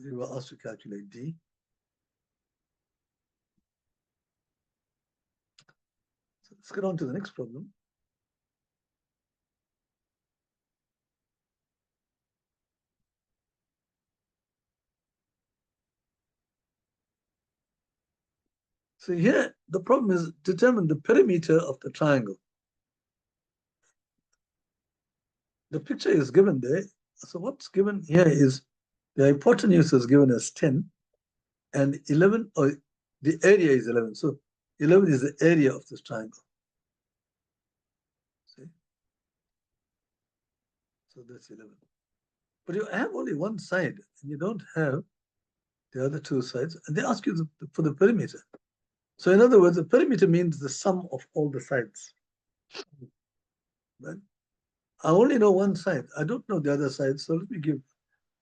You were asked to calculate D. So let's get on to the next problem. So here, the problem is determine the perimeter of the triangle. The picture is given there. So what's given here is the hypotenuse is given as 10 and 11, or the area is 11. So 11 is the area of this triangle. See? So that's 11. But you have only one side and you don't have the other two sides. And they ask you for the perimeter. So in other words, the perimeter means the sum of all the sides. Right? I only know one side. I don't know the other side. So let me give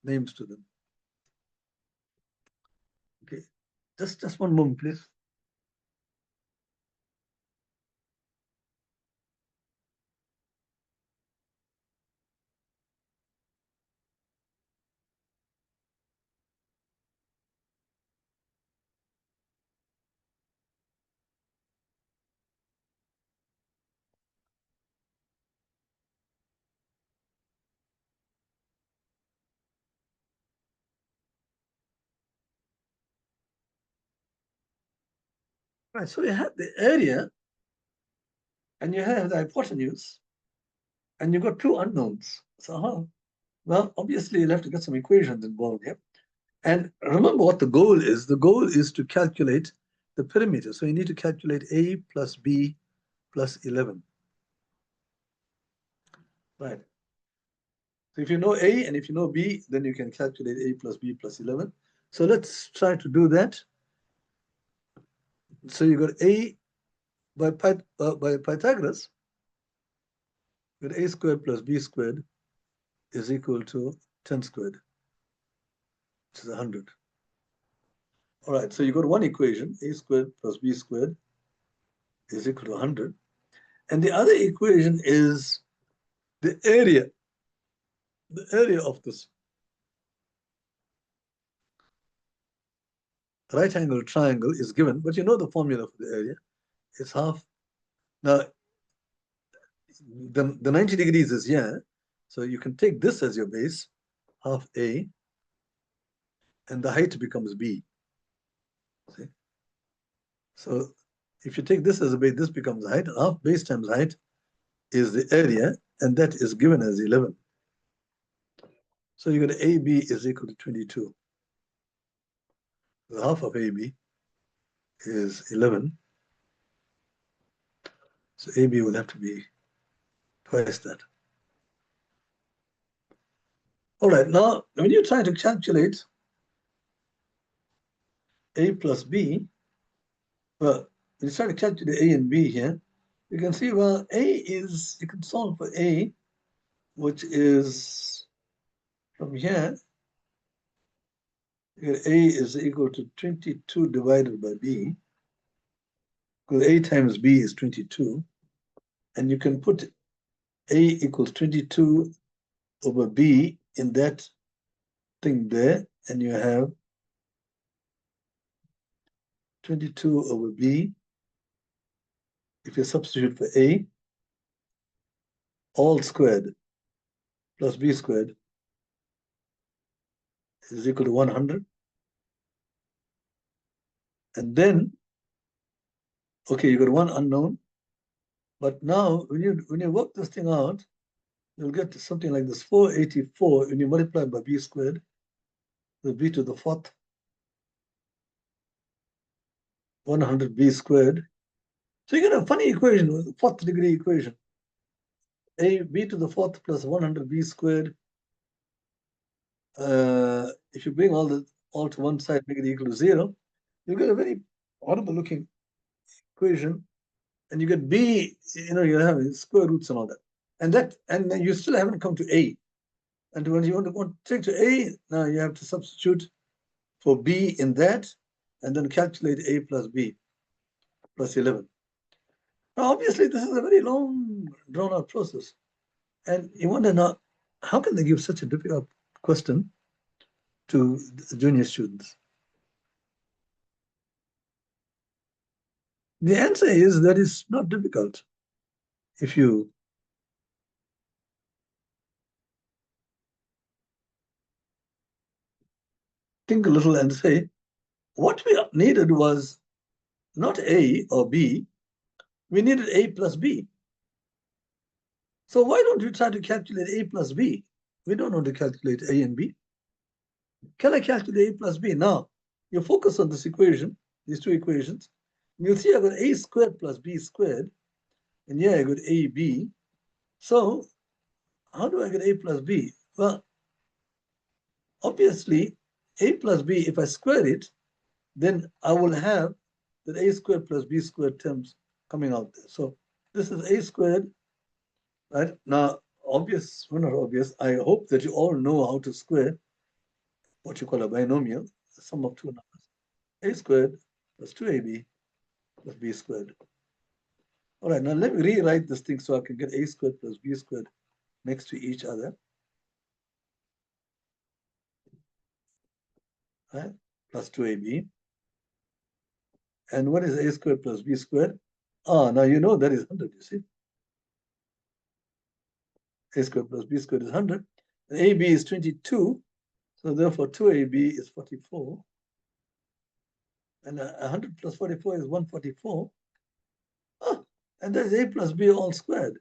names to them. Okay. Just one moment, please. Right, so you have the area and you have the hypotenuse and you've got two unknowns. So, well, obviously you'll have to get some equations involved here. And remember what the goal is. The goal is to calculate the perimeter. So you need to calculate A plus B plus 11. Right. So if you know A and if you know B, then you can calculate A plus B plus 11. So let's try to do that. So you got A by Pythagoras, you got A squared plus B squared is equal to 10 squared, which is 100. All right, so you got one equation, A squared plus B squared is equal to 100. And the other equation is the area of this right angle triangle is given, but you know the formula for the area. It's half. Now, the 90 degrees is here. So you can take this as your base, half A, and the height becomes B. See? So if you take this as a base, this becomes height. Half base times height is the area, and that is given as 11. So you got AB is equal to 22. The half of AB is 11. So AB will have to be twice that. All right, now when you try to calculate A plus B, well, when you try to calculate A and B here, you can see, well, A is, you can solve for A, which is from here, A is equal to 22 divided by B, because A times B is 22, and you can put A equals 22 over B in that thing there, and you have 22 over B. If you substitute for A, all squared plus B squared is equal to 100. And then, okay, you got one unknown, but now when you work this thing out, you'll get something like this 484 when you multiply by B squared, the B to the fourth, 100B squared. So you get a funny equation, fourth degree equation. A B to the fourth plus 100B squared. If you bring all to one side, make it equal to 0, you get a very horrible looking equation. and you get B, you have square roots and all that. And then you still haven't come to A. And when you want to take to A, now you have to substitute for B in that, and then calculate A plus B plus 11. Now, obviously, this is a very long, drawn-out process. And you wonder now, how can they give such a difficult question to junior students? The answer is that it's not difficult if you think a little and say, what we needed was not A or B, we needed A plus B. So why don't you try to calculate A plus B? We don't want to calculate A and B. Can I calculate A plus B? Now, you focus on this equation, these two equations, and you'll see I've got A squared plus B squared, and here I got AB. So how do I get A plus B? Well, obviously, A plus B, if I square it, then I will have that A squared plus B squared terms coming out there. So this is A squared, right? Now, obvious, well, not obvious, I hope that you all know how to square what you call a binomial, the sum of two numbers. A squared plus 2AB plus B squared. All right, now let me rewrite this thing so I can get A squared plus B squared next to each other. Right? Plus 2AB. And what is A squared plus B squared? Now you know that is 100, you see. A squared plus B squared is 100. And AB is 22. So therefore 2AB is 44. And 100 plus 44 is 144. And that is A plus B all squared.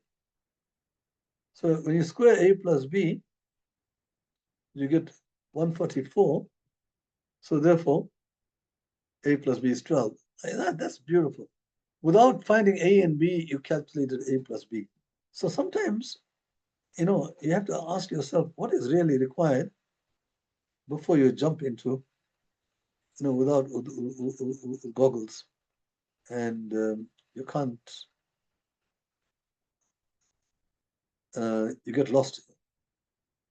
So when you square A plus B, you get 144. So therefore, A plus B is 12. That's beautiful. Without finding A and B, you calculated A plus B. So sometimes, you have to ask yourself what is really required before you jump into, without goggles. And you can't, you get lost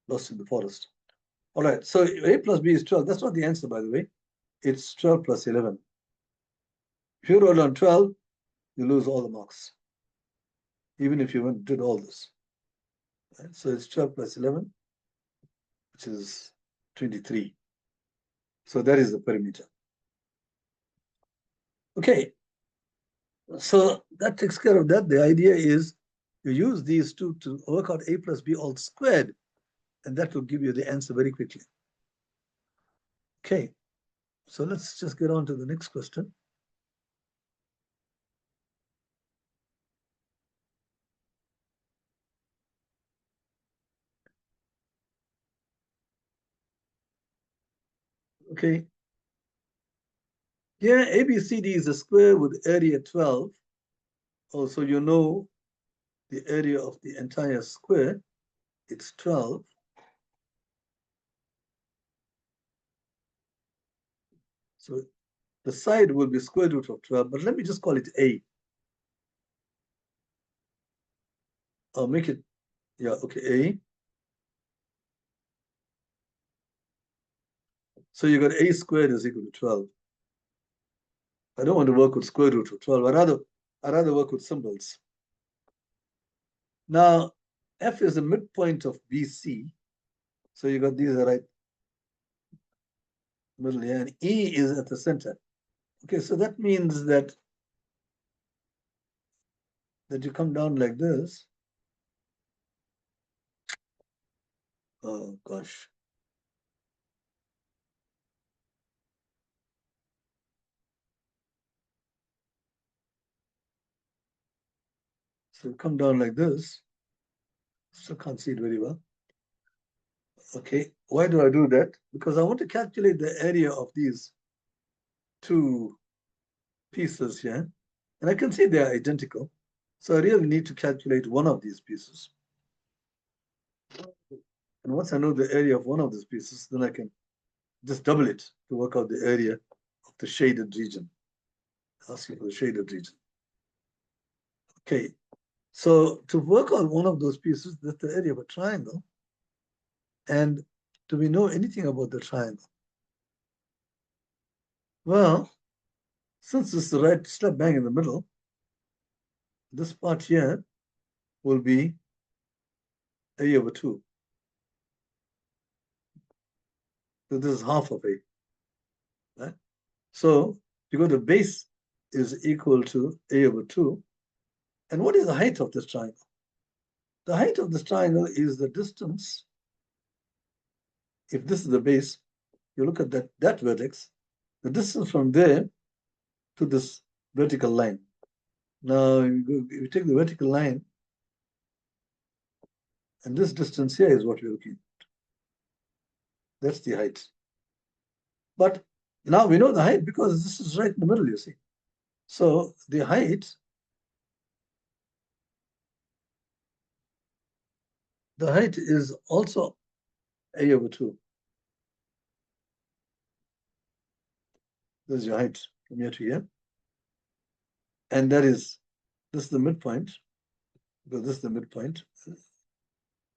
in the forest. All right, so A plus B is 12. That's not the answer, by the way. It's 12 plus 11. If you roll on 12, you lose all the marks, even if you did all this. Right? So it's 12 plus 11, which is 23. So that is the perimeter. Okay, so that takes care of that. The idea is you use these two to work out A plus B all squared, and that will give you the answer very quickly. Okay, so let's just get on to the next question. Okay, here ABCD is a square with area 12. Also, you know the area of the entire square, it's 12. So the side will be square root of 12, but let me just call it A. I'll make it, yeah, okay, A. So you got A squared is equal to 12. I don't want to work with square root of 12. I'd rather work with symbols. Now, F is the midpoint of BC. So you got these are right middle here, and E is at the center. Okay, so that means that you come down like this. Oh gosh. So come down like this. Still can't see it very well. Okay, why do I do that? Because I want to calculate the area of these two pieces here. And I can see they are identical. So I really need to calculate one of these pieces. And once I know the area of one of these pieces, then I can just double it to work out the area of the shaded region. Asking for the shaded region. Okay, so to work on one of those pieces, that's the area of a triangle. And do we know anything about the triangle? Well, since this is the right slap bang in the middle, this part here will be A over 2. So this is half of A. Right? So because the base is equal to A over 2, and what is the height of this triangle? The height of this triangle is the distance. If this is the base, you look at that vertex, the distance from there to this vertical line. Now, you take the vertical line, and this distance here is what we're looking at. That's the height. But now we know the height because this is right in the middle, you see. So the height is also A over 2. This is your height from here to here. And this is the midpoint, because this is the midpoint.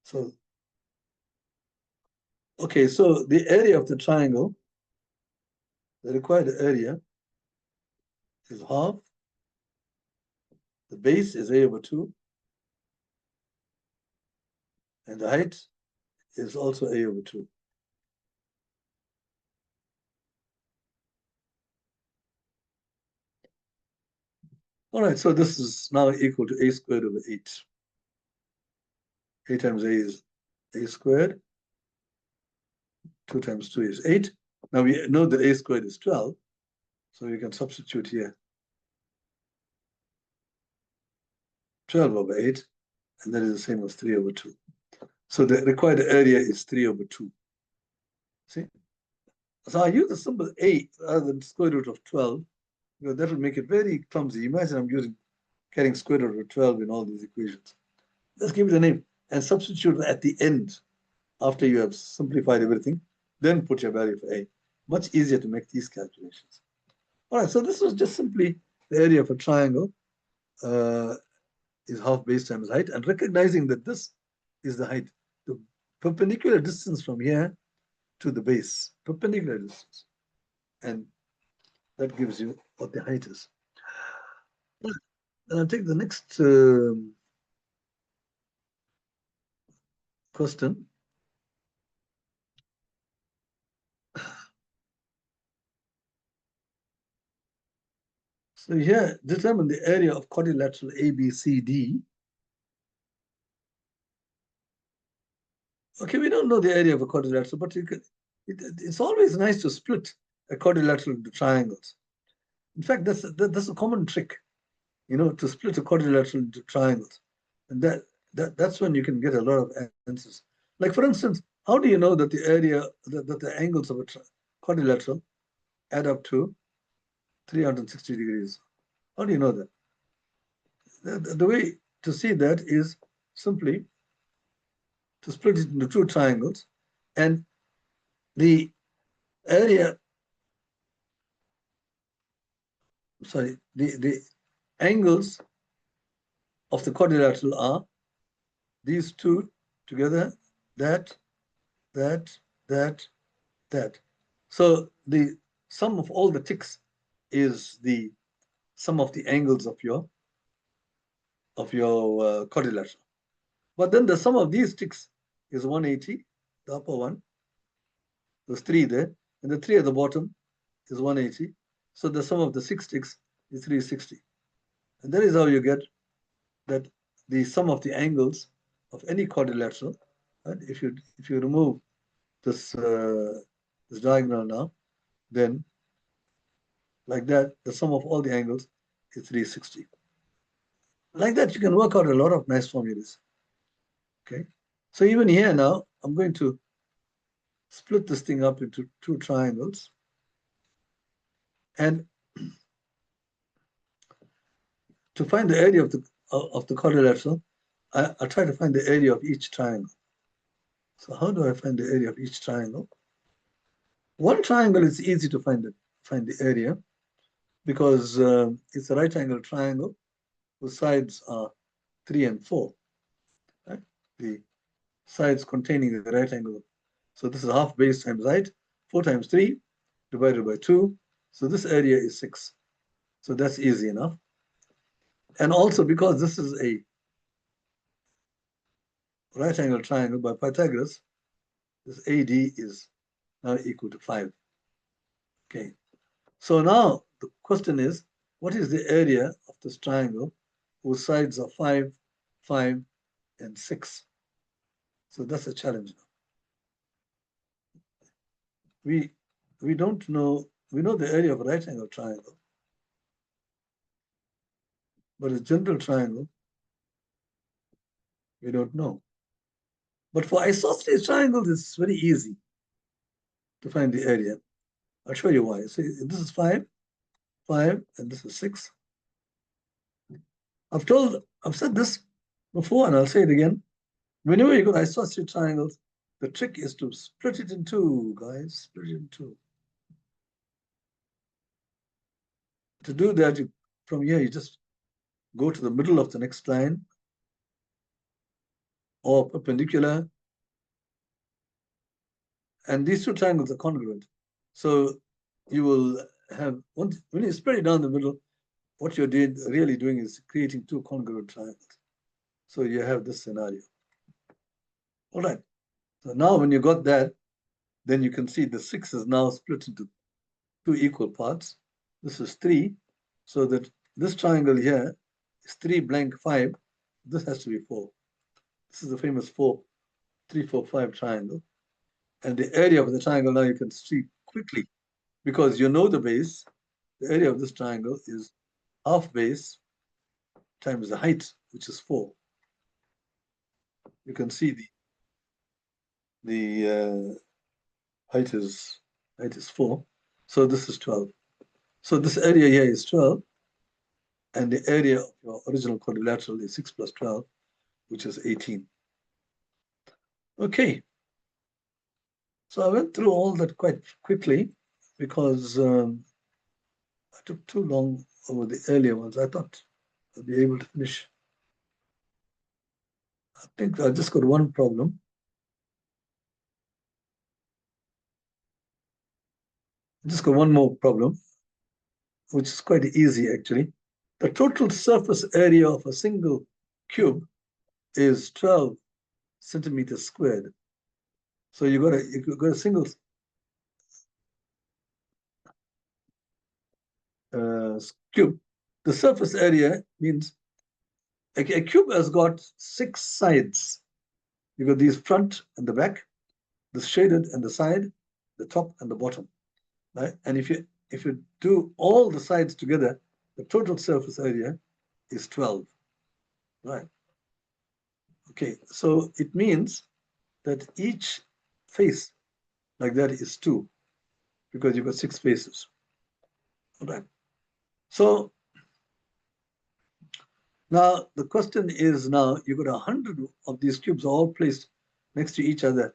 So, okay, so the area of the triangle, the required area is half. The base is A over 2. And the height is also A over 2. All right, so this is now equal to A squared over 8. A times A is A squared. 2 times 2 is 8. Now we know that A squared is 12, so we can substitute here. 12 over 8, and that is the same as 3 over 2. So the required area is 3 over 2. See? So I use the symbol A rather than square root of 12, because that will make it very clumsy. Imagine I'm carrying square root of 12 in all these equations. Let's give it a name and substitute at the end after you have simplified everything. Then put your value for A. Much easier to make these calculations. All right, so this was just simply the area of a triangle is half base times height, and recognizing that this is the height, the perpendicular distance from here to the base, perpendicular distance. And that gives you what the height is. And I'll take the next question. So here, determine the area of quadrilateral ABCD. Okay, we don't know the area of a quadrilateral, but it's always nice to split a quadrilateral into triangles. In fact, that's a common trick, to split a quadrilateral into triangles. And that's when you can get a lot of answers. Like, for instance, how do you know that the area, that the angles of a quadrilateral add up to 360 degrees? How do you know that? The way to see that is simply to split it into two triangles, and the area, the angles of the quadrilateral are these two together, that. So the sum of all the ticks is the sum of the angles of your quadrilateral. But then the sum of these ticks is 180, the upper one. There's 3 there, and the 3 at the bottom is 180. So the sum of the 6 ticks is 360. And that is how you get that the sum of the angles of any quadrilateral. Right? If you remove this diagonal now, then like that, the sum of all the angles is 360. Like that, you can work out a lot of nice formulas. Okay, so even here now, I'm going to split this thing up into two triangles, and to find the area of the quadrilateral, I try to find the area of each triangle. So how do I find the area of each triangle? One triangle is easy to find the area, because it's a right angle triangle whose sides are 3 and 4. Right? The sides containing the right angle. So this is half base times height, 4 times 3 divided by 2. So this area is 6. So that's easy enough. And also because this is a right angle triangle by Pythagoras, this AD is now equal to 5. Okay. So now the question is, what is the area of this triangle whose sides are 5, 5, and 6? So that's a challenge now. We don't know, we know the area of a right angle triangle, but a general triangle, we don't know. But for isosceles triangles, it's very easy to find the area. I'll show you why. So this is 5, 5, and this is 6. I've said this before, and I'll say it again. Whenever you got isosceles triangles, the trick is to split it in two, guys. Split it in two. To do that, from here, you just go to the middle of the next line, or perpendicular, and these two triangles are congruent. So you will have, when you spread it down the middle, what you're really doing is creating two congruent triangles. So you have this scenario. All right. So now when you got that, then you can see the 6 is now split into two equal parts. This is 3. So that this triangle here is 3 blank 5. This has to be 4. This is the famous 4, 3, 4, 5 triangle. And the area of the triangle now you can see quickly because you know the base. The area of this triangle is half base times the height, which is 4. You can see the height is 4. So this is 12. So this area here is 12. And the area of your original quadrilateral is 6 plus 12, which is 18. Okay. So I went through all that quite quickly because I took too long over the earlier ones. I thought I'd be able to finish. I think I just got one problem. I just got one more problem, which is quite easy actually. The total surface area of a single cube is 12 centimeters squared. So you got a single cube. The surface area means a cube has got 6 sides. You got these front and the back, the shaded and the side, the top and the bottom, right? And if you do all the sides together, the total surface area is 12, right? Okay, so it means that each face like that is 2 because you've got 6 faces, right? So now the question is, now you've got 100 of these cubes all placed next to each other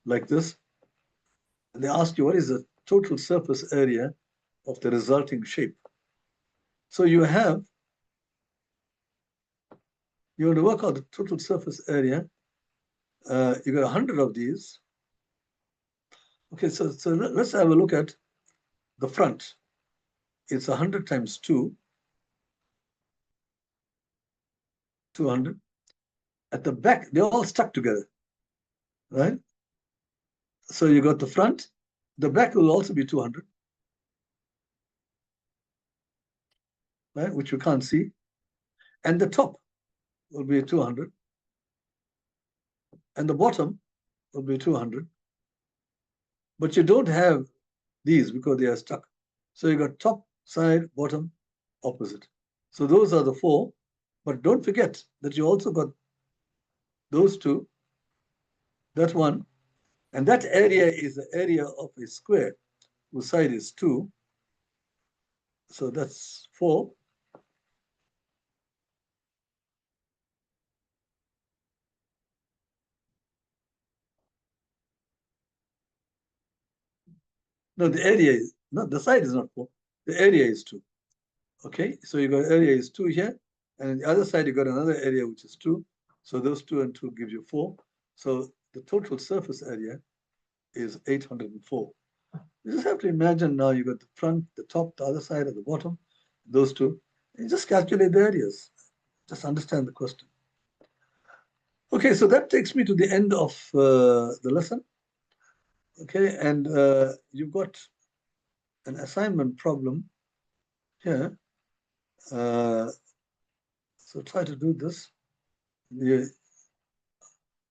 like this, and they ask you what is the total surface area of the resulting shape. So you want to work out the total surface area. You got 100 of these. Okay, so let's have a look at the front. It's 100 times 2, 200. At the back, they're all stuck together, right? So you got the front. The back will also be 200, right? Which you can't see. And the top will be 200. And the bottom will be 200. But you don't have these because they are stuck. So you got top, side, bottom, opposite. So those are the 4. But don't forget that you also got those 2, that one, and that area is the area of a square whose side is 2. So that's 4. No, the area is not, the side is not 4. The area is 2. Okay, so you got area is 2 here. And on the other side, you got another area which is 2. So those 2 and 2 gives you 4. So the total surface area is 804. You just have to imagine now you got the front, the top, the other side, and the bottom, those 2. And you just calculate the areas. Just understand the question. Okay, so that takes me to the end of the lesson. Okay, and you've got an assignment problem here. So try to do this. The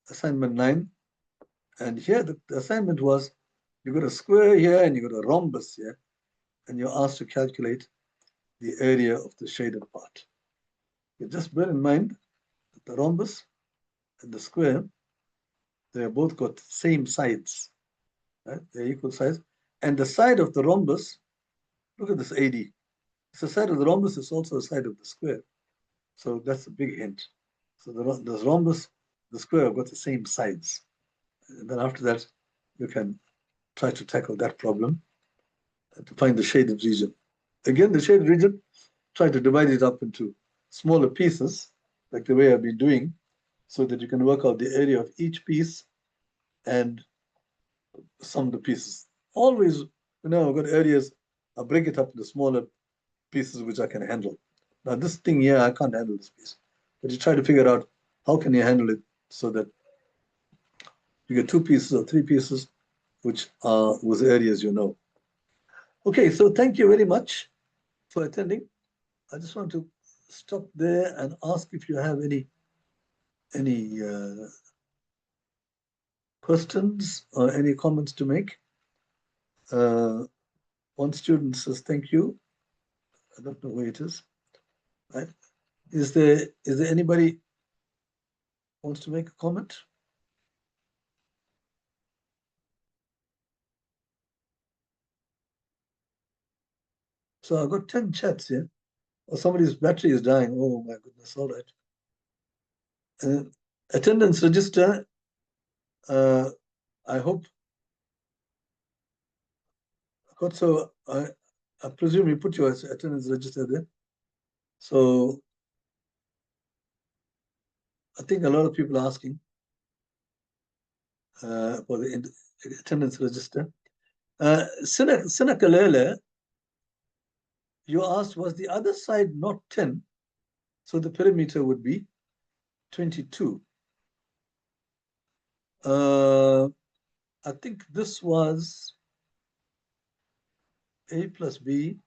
assignment 9. And here the assignment was you got a square here and you got a rhombus here. And you're asked to calculate the area of the shaded part. You just bear in mind that the rhombus and the square, they have both got same sides. Right? They're equal size. And the side of the rhombus, look at this AD. It's the side of the rhombus is also the side of the square. So that's a big hint. So the rhombus, the square have got the same sides. And then after that, you can try to tackle that problem to find the shaded region. Again, the shaded region, try to divide it up into smaller pieces, like the way I've been doing, so that you can work out the area of each piece and sum the pieces. Always, I've got areas, I'll break it up into smaller pieces which I can handle. Now, this thing here, I can't handle this piece. But you try to figure out how can you handle it so that you get 2 pieces or 3 pieces, which are with areas you know. Okay, so thank you very much for attending. I just want to stop there and ask if you have any questions or any comments to make. One student says thank you. I don't know where it is. Right? Is there anybody wants to make a comment? So I've got 10 chats here. Or somebody's battery is dying. Oh my goodness, all right. Attendance register, I hope. So I presume you put your attendance register there. So I think a lot of people are asking for the attendance register. Sinakalele, you asked, was the other side not 10? So the perimeter would be 22. I think this was A plus B.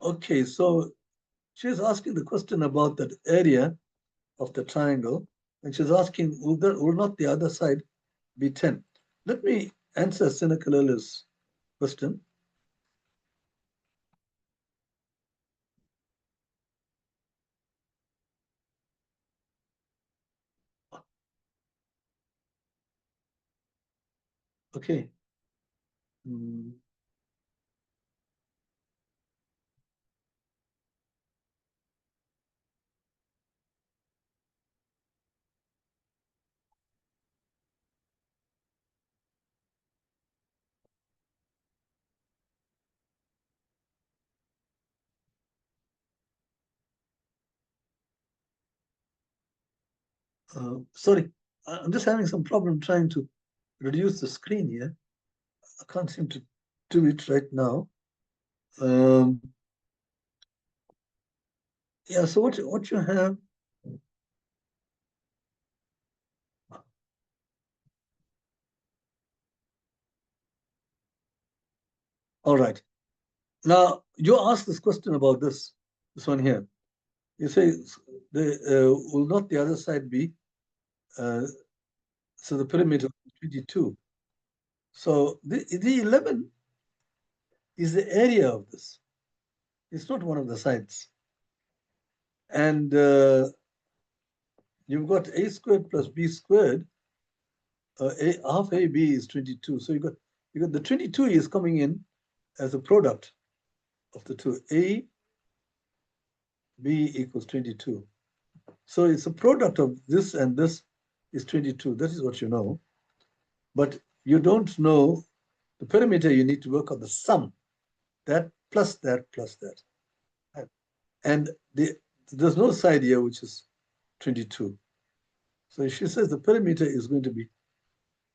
Okay, so she's asking the question about that area of the triangle, and she's asking, will not the other side be 10? Let me answer Sinakalele's question. Okay. Sorry, I'm just having some problem trying to reduce the screen here. I can't seem to do it right now. Yeah, so what you have, all right. Now, you asked this question about this one here. You say, will not the other side be, so the perimeter 22. So the 11 is the area of this. It's not one of the sides. And you've got a squared plus b squared. Half ab is 22. So you got the 22 is coming in as a product of the two. A, b equals 22. So it's a product of this and this is 22. That is what you know. But you don't know the perimeter. You need to work on the sum that plus that plus that. And there's no side here, which is 22. So she says the perimeter is going to be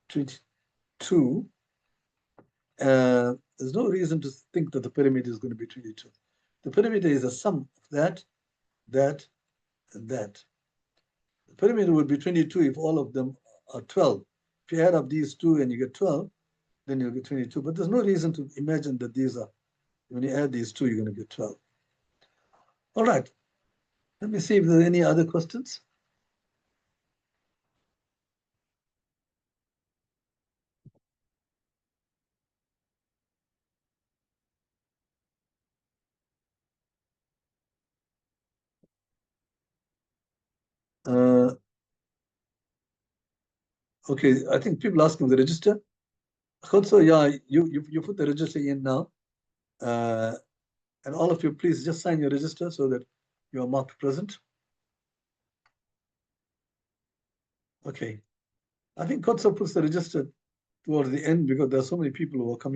22. There's no reason to think that the perimeter is going to be 22. The perimeter is a sum of that, that, and that. The perimeter would be 22 if all of them are 12. If you add up these two and you get 12, then you'll get 22. But there's no reason to imagine that these are, when you add these two, you're going to get 12. All right. Let me see if there are any other questions. Okay, I think people asking the register. Also, yeah, you put the register in now. And all of you, please just sign your register so that you are marked present. Okay. I think Kotsa puts the register towards the end because there are so many people who are coming.